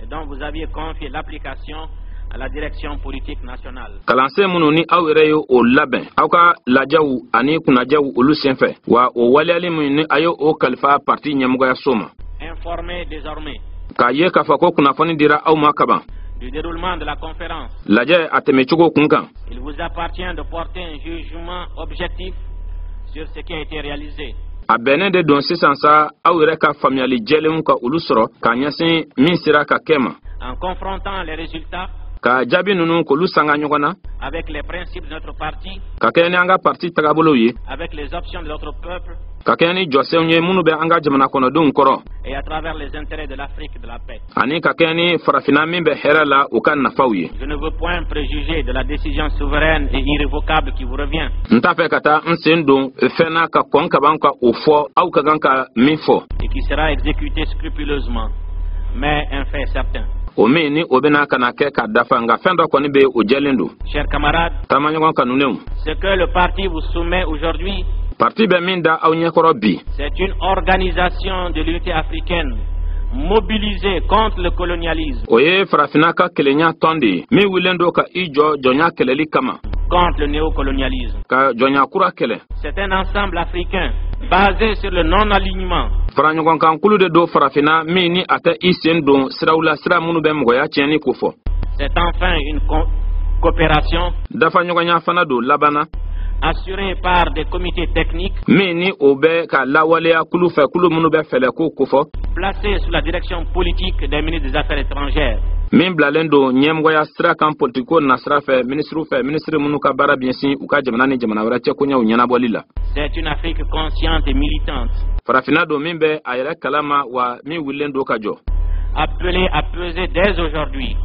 et dont vous aviez confié l'application à la direction politique nationale. Kalansen minnu ni aw yɛrɛ ye o labɛn aw ka lajɛw ani kunnajɛw olu senfɛ wa o waleyali min ni a ye o kalifa parti ɲɛmɔgɔyaso ma. Informé désormais. K'a ye k'a fɔ ko kunnafoni dira aw ma kaban. Du déroulement de la conférence. Lajɛ a tɛmɛcogo kun kan. Il vous appartient de porter un jugement objectif sur ce qui a été réalisé. A bɛnnen de don sisan sa aw yɛrɛ ka faamuyali jɛlenw ka olu sɔrɔ k'a ɲɛsin min sera ka kɛ ma. En confrontant les résultats. Ka jaabi ninnu k'olu sanga ɲɔgɔn na. Avec les principes de notre parti. Ka kɛ ni an ka parti tagabolow ye. Avec les options de notre peuple. Ka kɛ ni jɔsenw ye minnu bɛ an ka jamana kɔnɔdenw kɔrɔ. Et à travers les intérêts de l'Afrique de la paix. Ani ka kɛ ni farafina min bɛ hɛrɛ la u ka nafaw ye. Je ne veux point préjuger de la décision souveraine et irrévocable qui vous revient. N t'a fɛ ka taa n sen don fɛn na ka kɔn ka ban ka o fɔ aw ka kan ka min fɔ. Et qui sera exécuté scrupuleusement, mais un fait certain. O min ni o bɛna ka na kɛ ka dafa nka fɛn dɔ kɔni bɛ o jɛlen don. Chers camarades. Taamaɲɔgɔn kanunenw. Ce que le parti vous soumet aujourd'hui. Parti bɛ min da aw ɲɛkɔrɔ bi. C'est une organisation de l'unité africaine mobilisée contre le colonialisme. O ye farafina ka kelenya tɔn de ye min wilen don ka i jɔ jɔnya kɛlɛli kama. Contre le néocolonialisme. Ka jɔnya kura kɛlɛ. C'est un ensemble africain basé sur le non-alignement. Faraɲɔgɔnkankulu de don farafina min ni a tɛ i sen don siraw la sira minnu bɛ mɔgɔya tiɲɛni ko fɔ. C'est enfin une coopération. Dafa ɲɔgɔnya fana don labanna. Assuré par des comités techniques. Min ni o bɛ ka lawaleya kulu fɛ kulu minnu bɛ fɛlɛ ko kofɔ. Placé sous la direction politique des ministres des Affaires étrangères min bilalen don ɲɛmɔgɔya sira kan politiko na sira fɛ ministre minnu ka baara biɲɛsin u ka jamana ni jamana wɛrɛ cɛ koɲɛw ɲɛnabɔli la. C'est une Afrique consciente et militante. Farafina don min bɛ a yɛrɛ kalama wa min wulilen don ka jɔ. Appelée à peser dès aujourd'hui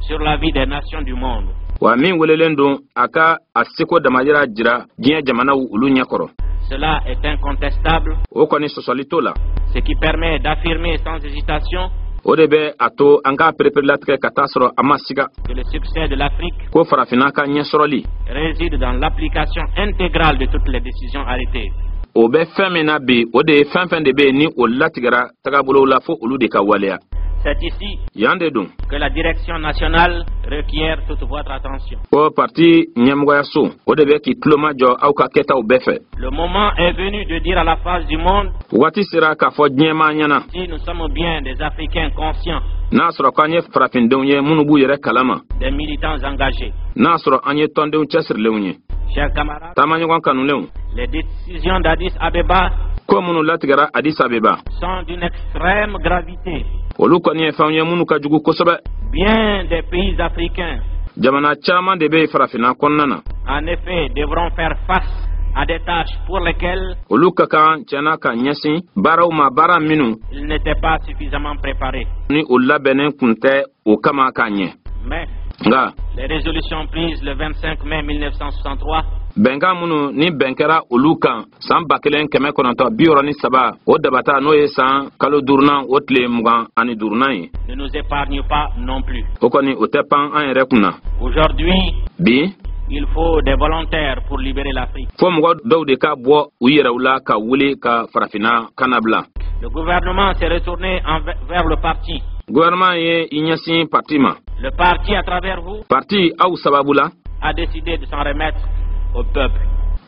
sur la vie des nations du monde. Wa min welelen don a ka a seko damayira jira diɲɛ jamanaw olu ɲɛkɔrɔ. Cela est incontestable. O kɔni sɔsɔli t'o la. Ce qui permet d'affirmer sans hésitation o de bɛ a to an ka pereperelatigɛ ka taa sɔrɔ a ma siga. Que le succès de l'Afrique ko farafina ka ɲɛsɔrɔli réside dans l'application intégrale de toutes les décisions arrêtées. O bɛ fɛn min na bi o de ye fɛn fɛn de bɛ ni o latigɛra tagabolow la fo olu de ka waleya. C'est ici yan de don que la direction nationale requiert toute votre attention. Ko parti ɲɛmɔgɔyaso o de bɛ k'i tuloma jɔ aw ka kɛtaw bɛɛ fɛ. Le moment est venu de dire à la face du monde waati sera k'a fɔ diɲɛma ɲɛna si nous sommes bien des Africains conscients, n'a sɔrɔ k'an ye farafindenw ye minnu b'u yɛrɛ kalama, des militants engagés. n'a sɔrɔ an ye tɔndenw cɛsirilenw ye, chers camarades, taamaɲɔgɔn kanulenw, les décisions d'Addis Abeba ko minnu latigɛra Addis Abeba sont d'une extrême gravité. olu kɔni ye fɛnw ye minnu ka jugu kosɛbɛ. Bien des pays africains, jamana caman de bɛ farafina kɔnɔna na, en effet, devront faire face à des tâches pour lesquelles olu ka kan tiɲɛna ka ɲɛsin baaraw ma baara minnu ils n'étaient pas suffisamment préparés. ni o labɛnnen kun tɛ o kama k'a ɲɛ. Mais nka les résolutions prises le 25 mai 1963 bɛnkan minnu ni bɛn kɛra olu kan san 1963 o dabata n'o ye san kalo duurunan o tile 25 ye. ne nous épargnent pas non plus. o kɔni o tɛ pan an yɛrɛ kunna. Aujourd'hui, bi il faut des volontaires pour libérer l'Afrique. fo mɔgɔ dɔw de ka bɔ u yɛrɛw la ka wuli ka farafina kanabila. Le gouvernement s'est retourné vers le parti. gouvernement ye i ɲɛsin parti ma. Le parti, à travers vous, parti aw sababu la a décidé de s'en remettre au peuple.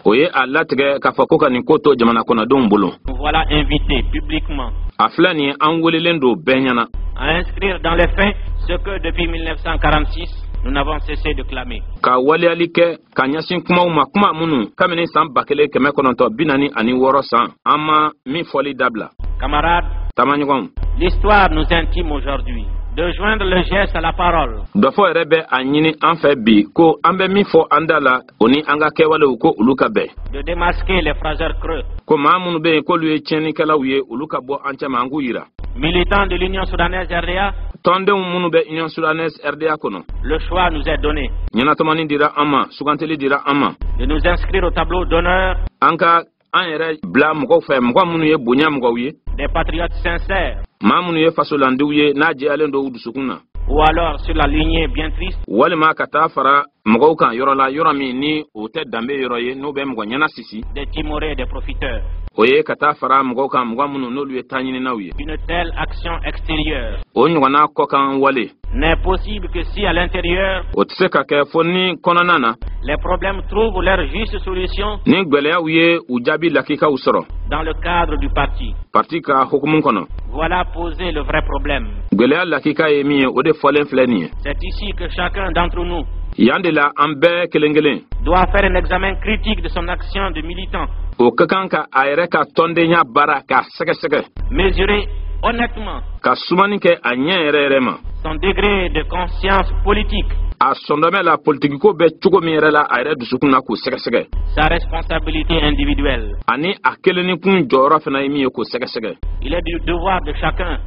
o ye a latigɛ k'a fɔ ko ka nin ko to jamana kɔnɔdenw bolo. Nous voilà invités publiquement a filɛ nin ye an welelen don bɛɛ ɲɛna à inscrire dans les faits ce que depuis 1946 nous n'avons cessé de clamer. ka waleyali kɛ ka ɲɛsin kumaw ma kuma minnu kabini san 1946 san an ma min fɔli dabila. Camarades, taamaɲɔgɔnw, l'histoire nous intime aujourd'hui de joindre le geste à la parole. dɔ fɔ yɛrɛ bɛ a ɲini an fɛ bi ko an bɛ min fɔ an da la o ni an ka kɛwalew ko olu ka bɛn. De démasquer les phraseurs creux. ko maa minnu bɛ yen k'olu ye tiɲɛnikɛlaw ye olu ka bɔ an cɛma an k'u yira. Militants de l'Union soudanaise RDA, tɔndenw minnu bɛ union soudanaise RDA kɔnɔ, le choix nous est donné ɲɛnatɔmɔni dira an ma, sugantili dira an ma, de nous inscrire au tableau d'honneur an ka an yɛrɛ bila mɔgɔw fɛ mɔgɔ minnu ye bonya mɔgɔw ye, des patriotes sincères, maa minnu ye fasolandiw ye n'a jɛyalen don u dusukun na, ou alors sur la lignée bien triste walima ka taa fara mɔgɔw kan yɔrɔ la yɔrɔ min ni o tɛ danbe yɔrɔ ye n'o bɛ mɔgɔ ɲɛna sisi. des timorés et des profiteurs. o ye ka taa fara mɔgɔw kan mɔgɔ minnu n'olu ye taa ɲininaw ye. Une telle action extérieure o ɲɔgɔnna kɔkan wale n'est possible que si à l'intérieur o tɛ se ka kɛ fo ni kɔnɔna na les problèmes trouvent leur juste solution ni gwɛlɛyaw ye u jaabi lakikaw sɔrɔ dans le cadre du parti. parti ka hukumu kɔnɔ. Voilà poser le vrai problème. gwɛlɛya lakika ye min ye o de fɔlen filɛ nin ye. C'est ici que chacun d'entre nous yan de la an bɛɛ kelen kelen doit faire un examen critique de son action de militant. o ka kan ka a yɛrɛ ka tɔndenya baara k'a sɛgɛsɛgɛ Mesurer honnêtement ka sumani kɛ a ɲɛ yɛrɛ yɛrɛ ma. son degré de conscience politique, a sɔndɔmɛ la politikiko bɛ cogo min yɛrɛ la a yɛrɛ dusukun na k'o sɛgɛsɛgɛ sa responsabilité individuelle. ani a kelennikun jɔyɔrɔ fana ye min ye k'o sɛgɛsɛgɛ. Il est du devoir de chacun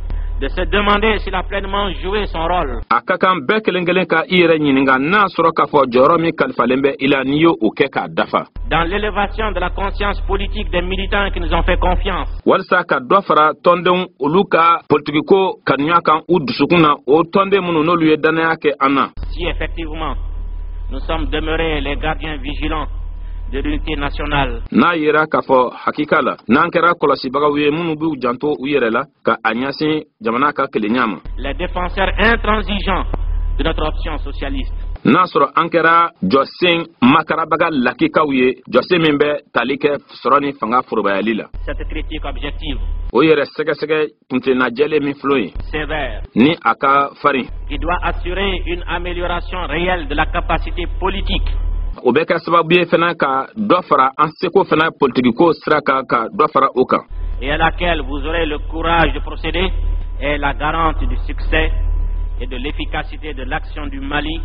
de se demander s'il a pleinement joué son rôle a ka kan bɛɛ kelen kelen ka i yɛrɛ ɲininka n'a sɔrɔ k'a fɔ jɔyɔrɔ min kalifalen bɛ i la n'i y'o kɛ k'a dafa. dans l'élévation de la conscience politique des militants qui nous ont fait confiance. walisa ka dɔ fara tɔndenw olu ka politikiko kanuya kan u dusukun na o tɔnden minnu n'olu ye dannaya kɛ an na. Si effectivement nous sommes demeurés les gardiens vigilants de l'unité nationale, n'a yera k'a fɔ hakika la n'an kɛra kɔlɔsibagaw ye minnu b'u janto u yɛrɛ la ka a ɲɛsin jamana ka kelenya ma. les défenseurs intransigeants de notre option socialiste, n'a sɔrɔ an kɛra jɔsen makarabaga lakikaw ye jɔsen min bɛ tali kɛ sɔrɔ ni fanga forobayali la. cette critique objective, o yɛrɛ sɛgɛsɛgɛ kuntilennajɛlen min filɛ ye sévère, ni a ka farin qui doit assurer une amélioration réelle de la capacité politique o bɛ kɛ sababu ye fana ka dɔ fara an seko fana politikiko sira kan ka dɔ fara o kan. et à laquelle vous aurez le courage de procéder est la garante du succès et de l'efficacité de l'action du Mali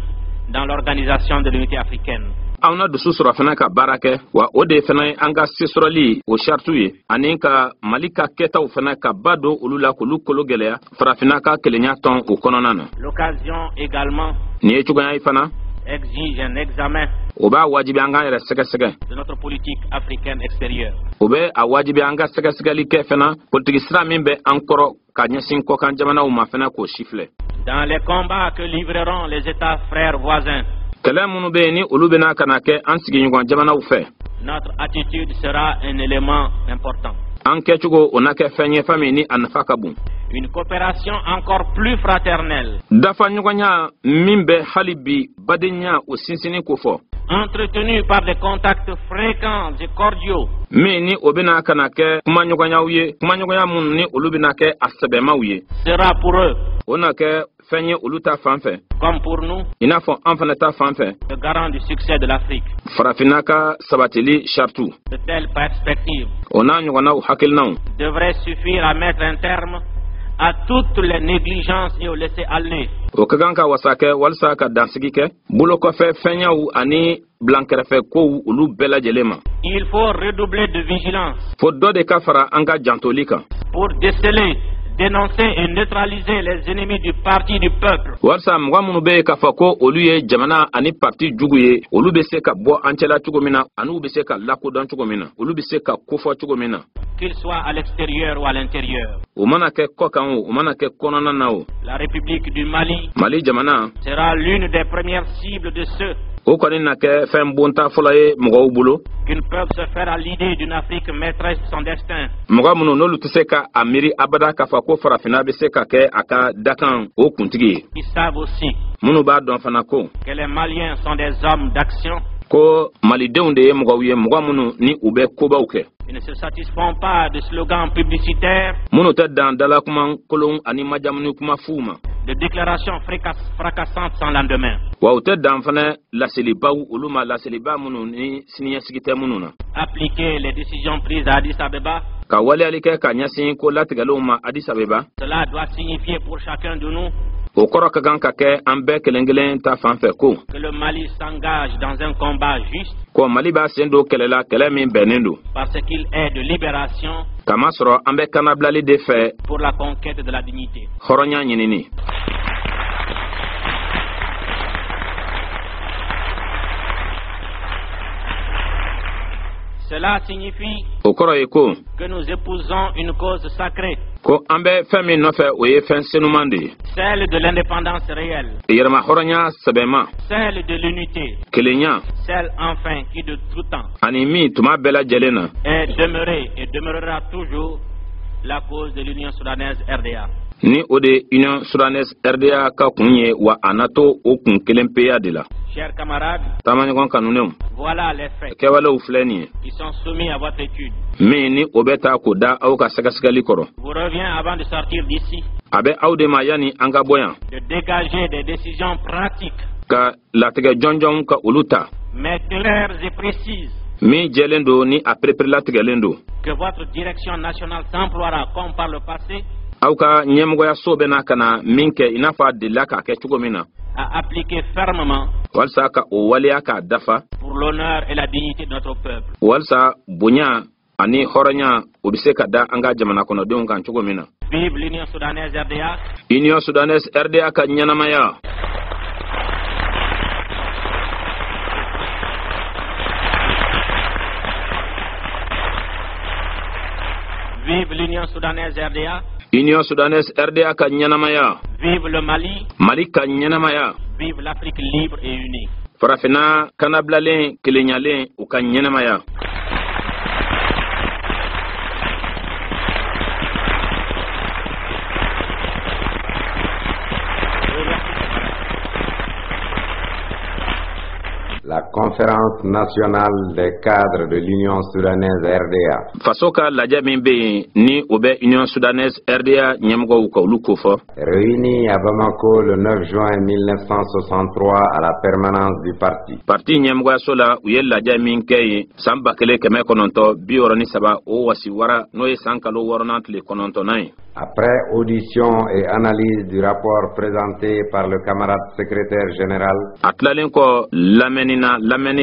dans l'organisation de l'unité africaine. Auna dusu sura fana ka barake wa ode fana anga sisorali o chartuye aninka malika keta o fana ka bado ulula kulu kologelea farafina ka kelenya ton o kononana. L'occasion également Ni etuganya ifana exige un examen oba wajibi anga yere sege de notre politique africaine extérieure. obe a wajibi anga sege like fana politique sra mimbe ankoro ka nyasin ko kan jamana o mafana ko chifle. Dans les combats que livreront les États frères voisins, notre attitude sera un élément important. Une coopération encore plus fraternelle, entretenue par des contacts fréquents et cordiaux, sera pour eux, comme pour nous, le garant du succès de l'Afrique. De telles perspectives devraient suffire à mettre un terme à toutes les négligences et au laisser-aller. Il faut redoubler de vigilance pour déceler, dénoncer et neutraliser les ennemis du parti du peuple. Qu'ils soient à l'extérieur ou à l'intérieur. La République du Mali sera l'une des premières cibles de ceux qui ne peuvent se faire à l'idée d'une Afrique maîtresse de son destin. Ils savent aussi que les Maliens sont des hommes d'action. Ils ne se satisfont pas de slogans publicitaires, de déclarations fracassantes sans lendemain. Appliquer les décisions prises à Addis Abeba, cela doit signifier pour chacun de nous que le Mali s'engage dans un combat juste parce qu'il est de libération pour la conquête de la dignité. Cela signifie que nous épousons une cause sacrée, celle de l'indépendance réelle, celle de l'unité, celle enfin qui de tout temps est demeurée et demeurera toujours la cause de l'Union soudanaise RDA. Ni ode Union soudanaise RDA ka kunye wa anato o kun kelen peya de la. Chers camarades, voilà les faits. Ils sont soumis à votre étude. Je vous reviens avant de sortir d'ici de dégager des décisions pratiques, mais claires et précises, que votre direction nationale s'emploiera comme par le passé à appliquer fermement pour l'honneur et la dignité de notre peuple. Vive l'Union soudanaise RDA. Union soudanaise RDA ka nyanamaya. Vive l'Union soudanaise RDA. Union soudanaise RDA ka nyanamaya. Vive le Mali. Mali ka nyanamaya. Vive l'Afrique libre et unie. Farafina kanablalen kilenyalen u ka nyanamaya. La conférence nationale des cadres de l'Union soudanaise RDA. Fasoka laja mimbe ni obe Union soudanaise RDA nyamgo ukawlukofo. Réunis à Bamako le 9 juin 1963 à la permanence du parti. Parti nyamgo sola uyel laja minke samba kele keme kononto bioroni saba o wasiwara noye sankalo woronant le kononto nai. Après audition et analyse du rapport présenté par le camarade secrétaire général, atlalen ko lameni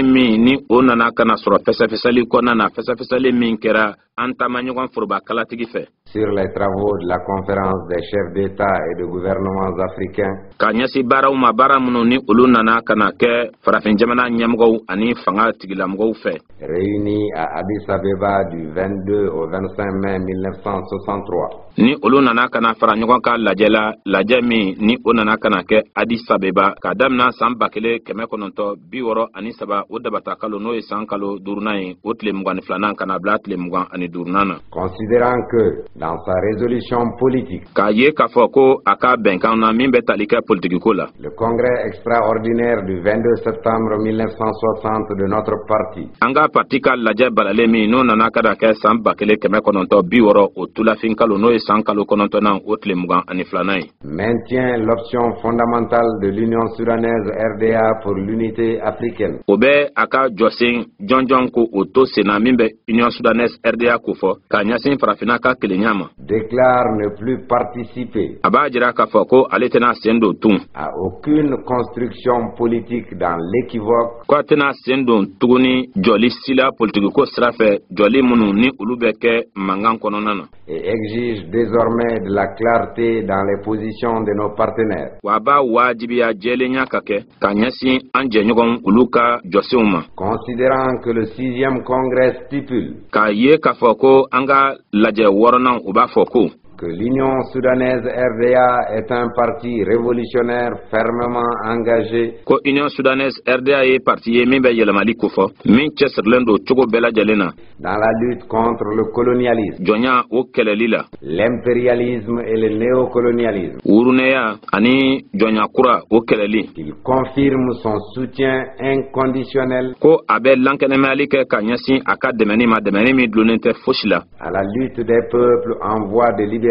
mi ni onana kana soro fesafesali ko nana fesafesali min kera antama ɲɔgɔn foroba kalatigi fɛ sur les travaux de la conférence des chefs d'État et de gouvernements africains, ka ɲɛsi baaraw ma baara minnu ni olu nana kana kɛ farafin jamana ɲɛmɔgɔw ani fanga tigilamɔgɔw fɛ réunis à Addis Abeba du 22 au 25 mai 1963. ni olu nana kana fara ɲɔgɔn ka lajɛ min ni o nana kana kɛ Addis Abeba ka damina san 1963 o dabata kalo n'o ye san kalo duurunan ye o tile 22nan kana bila tile 22nan na. Considérant que dans sa résolution politique, k'a ye k'a fɔ ko a ka bɛnkan na min bɛ tali kɛ politikiko la, le congrès extraordinaire du 22 septembre 1960 de notre parti, an ka parti ka lajɛ balalen min n'o nana kana kɛ san 1960 o tulafin kalo n'o ye san kalo 9nan o tile 22nan ye, maintient l'option fondamentale de l'Union soudanaise RDA pour l'unité africaine. o bɛ a ka jɔsen jɔnjɔn ko o to senna min bɛ Union soudanaise RDA ko fɔ k'a ɲɛsin farafina ka kelenya ma, déclare ne plus participer a b'a jira k'a fɔ ko ale tɛna sen don tun à aucune construction politique dans l'équivoque, ko a tɛna sen don tuguni jɔli sila politikiko sira fɛ jɔli minnu ni olu bɛ kɛ mankan kɔnɔna na, et exige désormais de la clarté dans les positions de nos partenaires. wa a b'a wajibiya jɛlenya ka kɛ ka ɲɛsin an jɛɲɔgɔn olu ka jɔsenw ma, Considérant que le 6e congrès stipule k'a ye k'a fɔ ko an ka lajɛ wɔɔrɔnan u b'a fɔ ko que l'Union soudanaise RDA est un parti révolutionnaire fermement engagé ko Union soudanaise RDA ye parti ye min bɛ yɛlɛmali ko fɔ min cɛsirilen don cogo bɛɛ lajɛlen na dans la lutte contre le colonialisme, jɔnya o kɛlɛli la, l'impérialisme et le néocolonialisme. wurunɛya ani jɔnya kura o kɛlɛli, Il confirme son soutien inconditionnel ko a bɛ lankɛnɛmayali kɛ ka ɲɛsin a ka dɛmɛni ma dɛmɛni min dulonnen tɛ fosi la, à la lutte des peuples en voie de libération,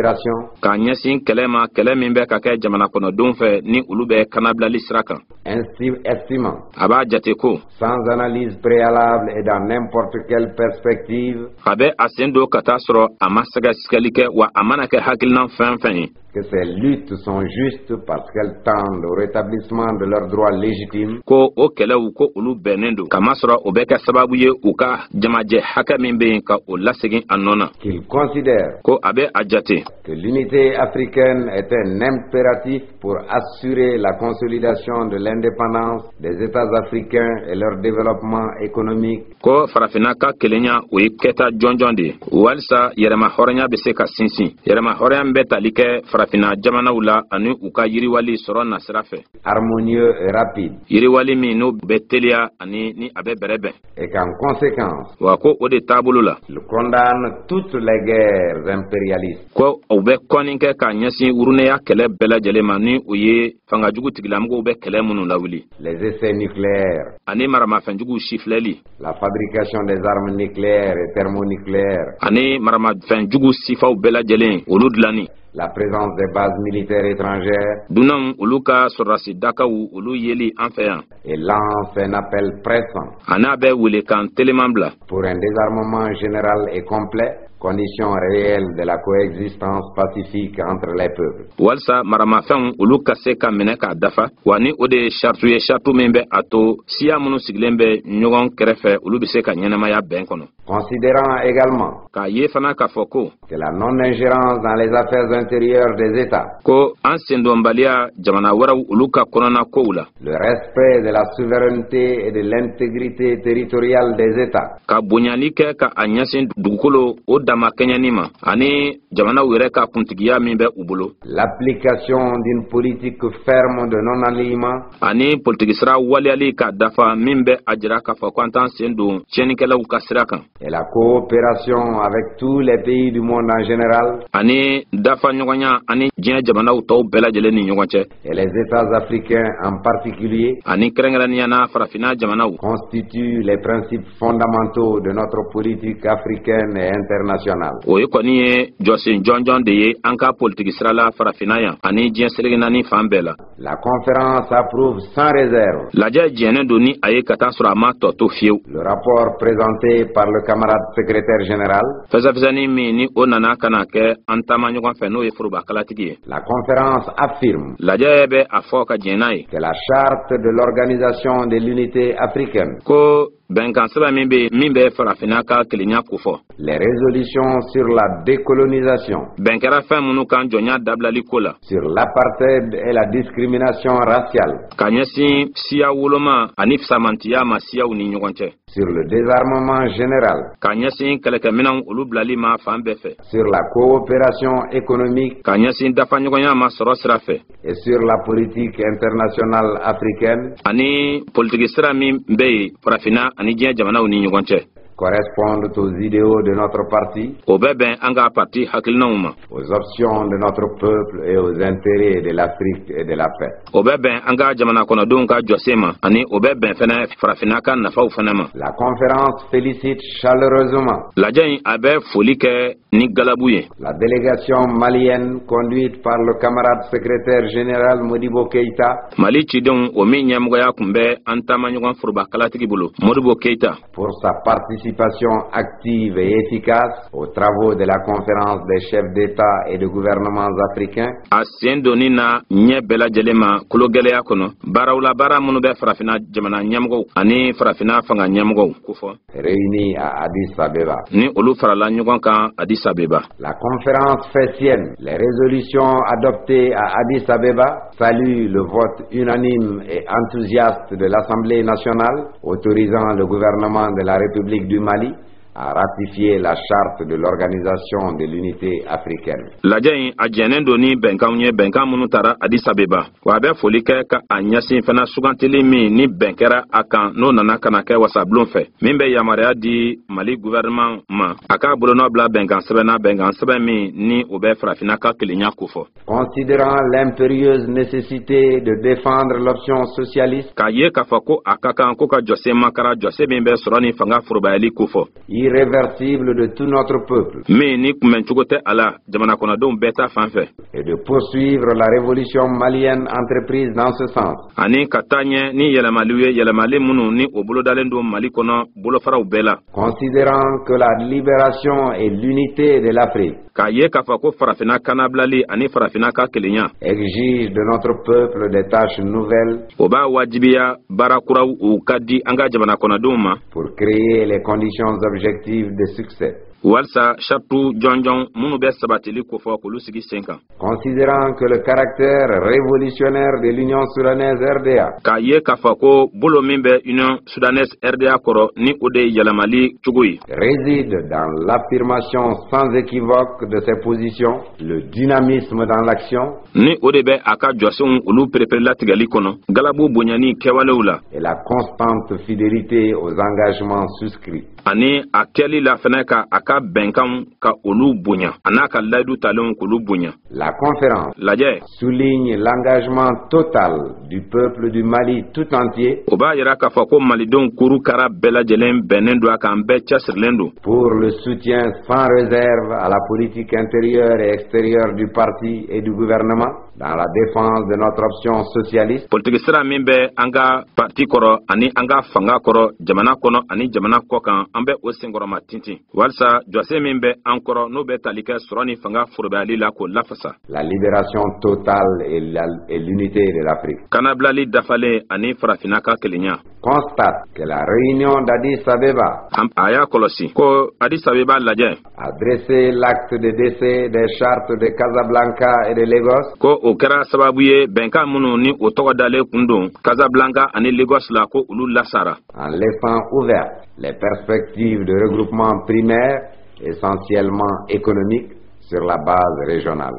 ka ɲɛsin kɛlɛ ma kɛlɛ min bɛ ka kɛ jamana kɔnɔdenw fɛ ni olu bɛ kanabilali sira kan, estimant, a b'a jate ko sans analyse préalable et dans n'importe quelle perspective, a bɛ a sen don ka taa sɔrɔ a ma sɛgɛsɛgɛli kɛ wa a mana kɛ hakilina fɛn fɛn ye que ces luttes sont justes parce qu'elles tendent au rétablissement de leurs droits légitimes, ko o kɛlɛw ko olu bɛnnen don kamasɔrɔ o bɛ kɛ sababu ye u ka jamajɛ hakɛ min bɛ yen ka o lasegin a nɔ na, qu'il considère ko a bɛ a jate que l'unité africaine est un impératif pour assurer la consolidation de l'indépendance des États africains et leur développement économique, ko farafina ka kelenya o ye kɛta jɔnjɔn de ye walisa yɛrɛma hɔrɔnya bɛ se ka sinsin yɛrɛma hɔrɔnya min bɛ tali kɛ farafina jamanaw la ani u ka yiriwali sɔrɔ nasira fɛ, harmonieux et rapide, yiriwali min n'o bɛ teliya ani ni a bɛ bɛrɛbɛn, et qu'en conséquence, wa ko o de taabolo la il condamne toutes les guerres impérialistes, ko u bɛ kɔni kɛ ka ɲɛsin wurunɛya kɛlɛ bɛɛ lajɛlen ma ni u ye fangajugu tigilamɔgɔw bɛ kɛlɛ minnu lawuli les essais nucléaires, ani maramafɛnjugu sifilɛli la fabrication des armes nucléaires et thermonucléaires, ani maramafɛnjugu sifaw bɛɛ lajɛlen olu dilanni, la présence des bases militaires étrangères, dunan olu ka sɔrɔdasi dakaw olu yeli an fɛ yan et lance un appel pressant ani a bɛ welekan teleman bila pour un désarmement général et complet, condition réelle de la coexistence pacifique entre les peuples. walisa maramafɛnw olu ka se ka minɛ k'a dafa wa ni o de ye sartu ye sartu min bɛ a to siya minnu sigilen bɛ ɲɔgɔn kɛrɛfɛ olu bɛ se ka ɲɛnamaya bɛn kɔnɔ, Considérant également k'a ye fana k'a fɔ ko que la non-ingérence dans les affaires intérieures des États, ko an sendonbaliya jamana wɛrɛw olu ka kɔnɔna kow la, le respect de la souveraineté et de l'intégrité territoriale des États, ka bonyali kɛ ka a ɲɛsin dugukolo o dama kɛɲɛni ma ani jamanaw yɛrɛ ka kuntigiya min bɛ u bolo, l'application d'une politique ferme de non-alignement, ani politiki sira waliyali ka dafa min bɛ a jira k'a fɔ ko an t'an sen don tiɲɛnikɛlaw ka sira kan, et la coopération avec tous les pays du monde en général ani dafa ɲɔgɔnya ani diɲɛ jamanaw tɔw bɛɛ lajɛlen ni ɲɔgɔn cɛ, et les États africains en particulier, ani kɛrɛnkɛrɛnniyana farafina jamanaw constituent les principes fondamentaux de notre politique africaine et internationale. o ye kɔni ye jɔsen jɔnjɔn de ye an ka politiki sira la farafina yan ani diɲɛ selege naani fan bɛɛ la. La conférence approuve sans réserve lajɛ jɛnnen don ni a ye ka taa sɔrɔ a ma tɔ to fiyewu le rapport présenté par le camarade secrétaire général. La conférence affirme que la charte de l'Organisation de l'Unité africaine, les résolutions sur la décolonisation, sur l'apartheid et la discrimination raciale, sur le désarmement général, sur la coopération économique et sur la politique internationale africaine correspondent aux idéaux de notre parti, aux options de notre peuple et aux intérêts de l'Afrique et de la paix. La conférence félicite chaleureusement la délégation malienne conduite par le camarade secrétaire général Modibo Keïta pour sa participation active et efficace aux travaux de la conférence des chefs d'État et de gouvernements africains réunis à Addis Abeba. La conférence fait sienne les résolutions adoptées à Addis Abeba, salue le vote unanime et enthousiaste de l'Assemblée nationale autorisant le gouvernement de la République du Mali a ratifié la charte de l'Organisation de l'Unité africaine. Considérant l'impérieuse nécessité de défendre l'option socialiste, irréversible de tout notre peuple, et de poursuivre la révolution malienne entreprise dans ce sens, considérant que la libération et l'unité de l'Afrique exigent de notre peuple des tâches nouvelles pour créer les conditions objectives de succès. Considérant que le caractère révolutionnaire de l'Union soudanaise RDA réside dans l'affirmation sans équivoque de ses positions, le dynamisme dans l'action et la constante fidélité aux engagements souscrits. La conférence souligne l'engagement total du peuple du Mali tout entier pour le soutien sans réserve à la politique intérieure et extérieure du parti et du gouvernement dans la défense de notre option socialiste la libération totale et l'unité de l'Afrique. Constate que la réunion d'Addis Abeba a dressé l'acte de décès des chartes de Casablanca et de Lagos en laissant ouvertes les perspectives de regroupement primaire essentiellement économique sur la base régionale.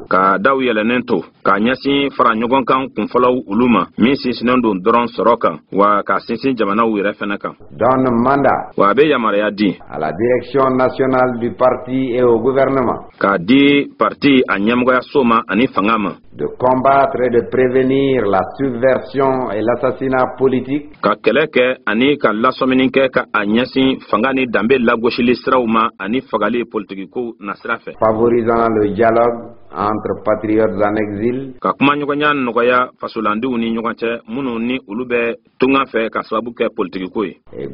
Donne mandat à la direction nationale du parti et au gouvernement de combattre et de prévenir la subversion et l'assassinat politique favorisant le dialogue entre patriotes en exil ka kuma ɲɔgɔnya nɔgɔya fasolandenw ni ɲɔgɔn cɛ minnu ni olu bɛ tunga fɛ ka sababu kɛ politiki ko ye et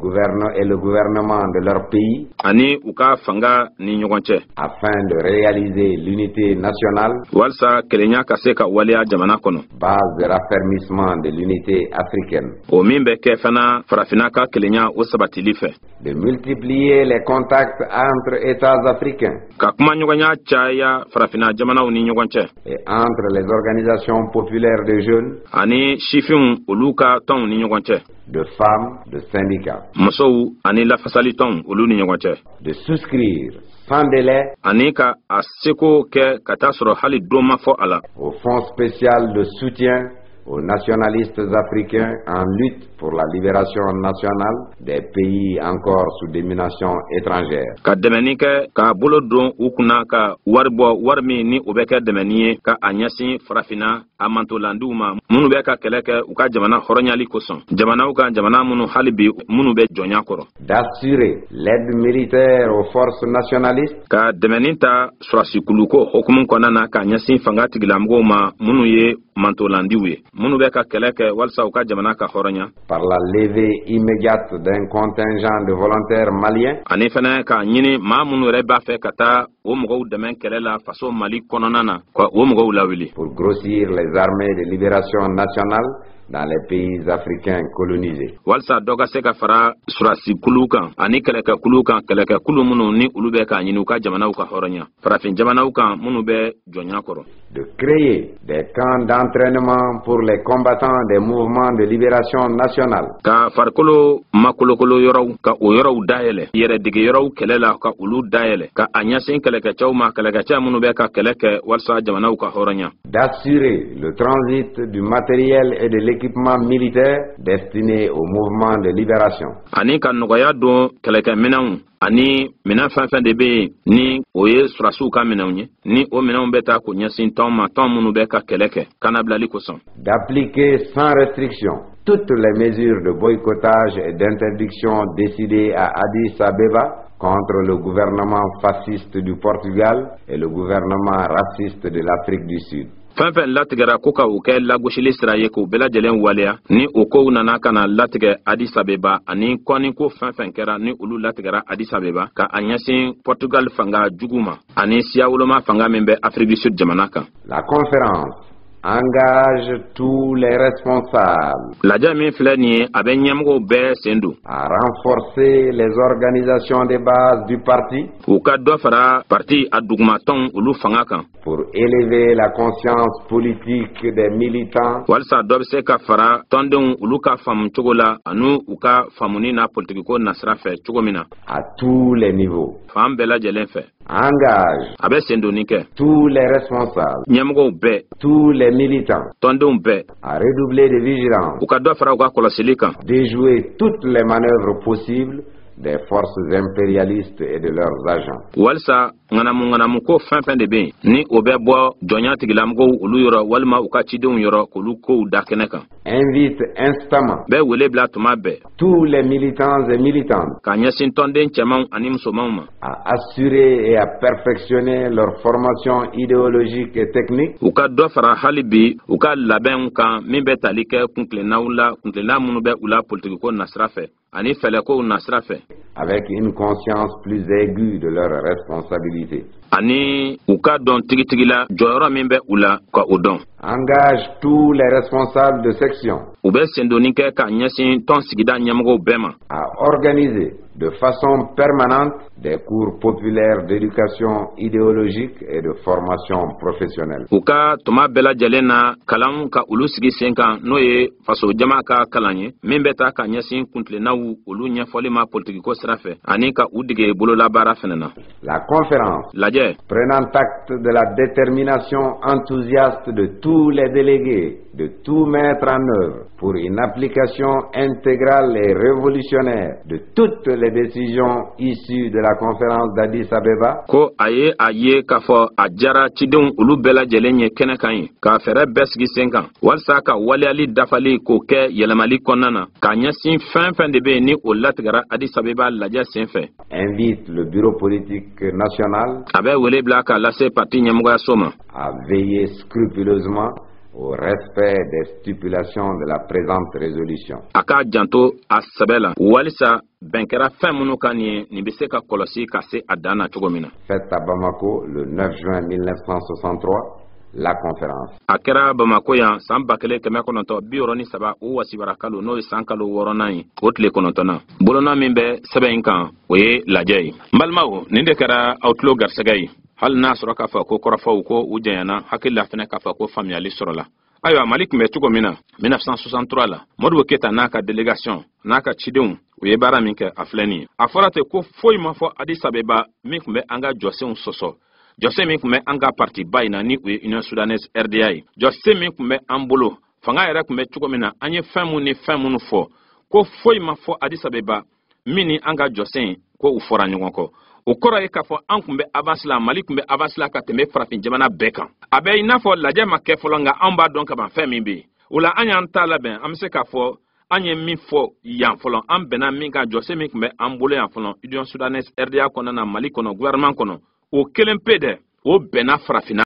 le gouvernement de leur pays ani u ka fanga ni ɲɔgɔn cɛ afin de réaliser l'unité nationale walasa kelenya ka se ka waleya jamana kɔnɔ base de raffermissement de l'unité africaine o min bɛ kɛ fana farafina ka kelenya o sabatili fɛ de multiplier les contacts entre États africains ka kuma ɲɔgɔnya caya farafina jamanaw ni ɲɔgɔn cɛ et entre les organisations populaires de jeunes ani sifinw olu ka tɔnw ni ɲɔgɔn cɛ de femmes de syndicats musow ani lafasali tɔnw olu ni ɲɔgɔn cɛ de souscrire sans délai ani ka a seko kɛ ka taa sɔrɔ hali don ma fɔ a la au fonds spécial de soutien aux nationalistes africains en lutte pour la libération nationale des pays encore sous domination étrangère. Ka dɛmɛni kɛ k'a bolo don u kunna ka wari bɔ wari min ni o bɛ kɛ dɛmɛni ye ka a ɲɛsin farafina a mantolandiw ma minnu bɛ ka kɛlɛ kɛ u ka jamana hɔrɔnyali kosɔn jamanaw ka jamana minnu hali bi minnu bɛ jɔnya kɔrɔ. D'assurer l'aide militaire aux forces nationalistes. Ka dɛmɛni ta sɔrɔsikuluko hukumu kɔnɔna na ka ɲɛsin fanga tigilamɔgɔw ma minnu ye mantolandiw ye minnu bɛ ka kɛlɛ kɛ walasa u ka jamana ka hɔrɔnya. Par la levée immédiate d'un contingent de volontaires maliens. Ani fana ka ɲini maa minnu yɛrɛ b'a fɛ ka taa o mɔgɔw dɛmɛ kɛlɛ la faso Mali kɔnɔna na ka o mɔgɔw lawuli. Pour grossir les armées de libération nationale dans les pays africains colonisés. Walsa dɔ ka se ka fara surasikulu kan ani kɛlɛkɛkulu kan kɛlɛkɛkulu minnu ni olu bɛ k'a ɲini u ka jamanaw ka hɔrɔnya farafin jamanaw kan minnu bɛ jɔnya kɔrɔ. De créer des camps d'entraînement pour les combattants des mouvements de libération nationale. Ka farikolo makolokolo yɔrɔw ka o yɔrɔw dayɛlɛ yɛrɛdege yɔrɔw kɛlɛ la ka olu dayɛlɛ ka a ɲɛsin kɛlɛkɛcɛw ma kɛlɛkɛcɛ minnu bɛ ka kɛlɛ kɛ walasa jamanaw ka hɔrɔnya. D'assurer le transit du matériel et de l'équipement militaire destiné au mouvement de libération. Ani ka nɔgɔya don kɛlɛkɛminɛnw ani minɛn fɛn fɛn de bɛ yen ni o ye surasiw ka minɛnw ye ni o minɛnw bɛ taa k'o ɲɛsin tɔn ma tɔn minnu bɛ ka kɛlɛ kɛ kanabilali kosɔn. D'appliquer sans restriction toutes les mesures de boycottage et d'interdiction décidées à Addis Abeba contre le gouvernement fasciste du Portugal et le gouvernement raciste de l'Afrique du Sud. Fɛn fɛn latigɛra ko ka o kɛ lagosili sira ye k'o bɛɛ lajɛlen waleya ni o kow nana ka na latigɛ Addis Abeba ani kɔniko fɛn fɛn kɛra ni olu latigɛra Addis Abeba ka a ɲɛsin Portugal fanga jugu ma ani siya woloma fanga min bɛ Afrique du Sud jamana kan. La conférence engage tous les responsables lajɛ min filɛ nin ye a bɛ ɲɛmɔgɔw bɛɛ sen don à renforcer les organisations de base du parti u ka dɔ fara parti a dugumatɔnw olu fanga kan pour élever la conscience politique des militants walasa dɔ bɛ se ka fara tɔndenw olu ka faamu cogo la ani u ka faamuni na politikiko nasira fɛ cogo min na à tous les niveaux fan bɛɛ lajɛlen fɛ engage a bɛ sen donni kɛ tous les responsables ɲɛmɔgɔw bɛɛ tous les militants tɔndenw bɛɛ à redoubler de vigilance u ka dɔ fara u ka kɔlɔsili kan déjouer toutes les manœuvres possibles des forces impérialistes et de leurs agents. Walsa ŋanamu ko fɛn fɛn de bɛ yen ni o bɛ bɔ jɔnya tigilamɔgɔw olu yɔrɔ walima u ka cidenw yɔrɔ k'olu kow da kɛnɛ kan. Invite instamment bɛɛ wele bila tuma bɛɛ tous les militants et militantes ka ɲɛsin tɔnden cɛmanw ani musomanw ma à assurer et à perfectionner leur formation idéologique et technique. U ka dɔ fara hali bi u ka labɛnw kan min bɛ tali kɛ kuntilennaw la kuntilenna minnu bɛ u la politikiko nasira fɛ ani fɛlɛkow nasira fɛ. Avec une conscience plus aiguë de leurs responsabilités. Ani u ka dɔn tigitigi la jɔyɔrɔ min bɛ u la ka o dɔn. Engage tous les responsables de section. U bɛ sendonni kɛ ka ɲɛsin tɔn sigida ɲɛmɔgɔw bɛɛ ma. À organiser de façon permanente des cours populaires d'éducation idéologique et de formation professionnelle. U ka tuma bɛɛ lajɛlen na kalanw ka olu sigi sen kan n'o ye faso jama ka kalan ye min bɛ taa ka ɲɛsin kuntilennaw olu ɲɛfɔli ma politikiko sira fɛ ani ka u dege bololabaara fana na. La conférence lajɛ prenant acte de la détermination enthousiaste de tous les délégués de tout mettre en œuvre pour une application intégrale et révolutionnaire de toutes les décisions issues de la conférence d'Addis Abeba. Ko aye kafo ajara chidon ulu bela jelenye kenekan ka fere besgi senkan walsa ka waliali dafali ko ke yelamali konana ka nyasin fin de be ni o latgara Addis Abeba laja senfe. Invite le bureau politique national abe wele blaka lase parti nyamuga soma à veiller scrupuleusement au respect des stipulations de la présente résolution. Aka janto asabela walisa benkera fin munukani ni biseka kolosi kase adana chogomina. Faite à Bamako le 9 juin 1963, la conférence. Akera Bamako ya sambakele keme kononto bioroni saba o wasibara kalo no sankalo woronai otle konontona. Bolona mimbe sebe oye lajay. Mbalmawo ninde kera outlaw garsagai. Hal nasro kafa ko korafa ko ujayana hakilla fene kafa ko famiyali sorola. Ayo Malik me tugo mina 1963 la Modou Keta naka délégation naka chidum oye bara minke afleni aforate ko foi ma fo Addis Abeba minkumbe anga jose un soso jose minkumbe anga parti bayna ni we Union Soudanaise RDI jose minkumbe ambolo fanga era kumbe tugo mina anye famu ni famu no fo ko foi ma fo Addis Abeba mini anga jose ko ufora nyonko o kora e kafo ankumbe avansla malikumbe avansla ka teme frafin jamana beka abe inafo laje make folonga amba donc ba femimbi ula anya ntala ben amse kafo anye mi fo yan folon ambena minga jose mikumbe ambule yan folon Union Soudanaise RDA kono na Mali kono gouvernement kono o kelempede o bena frafina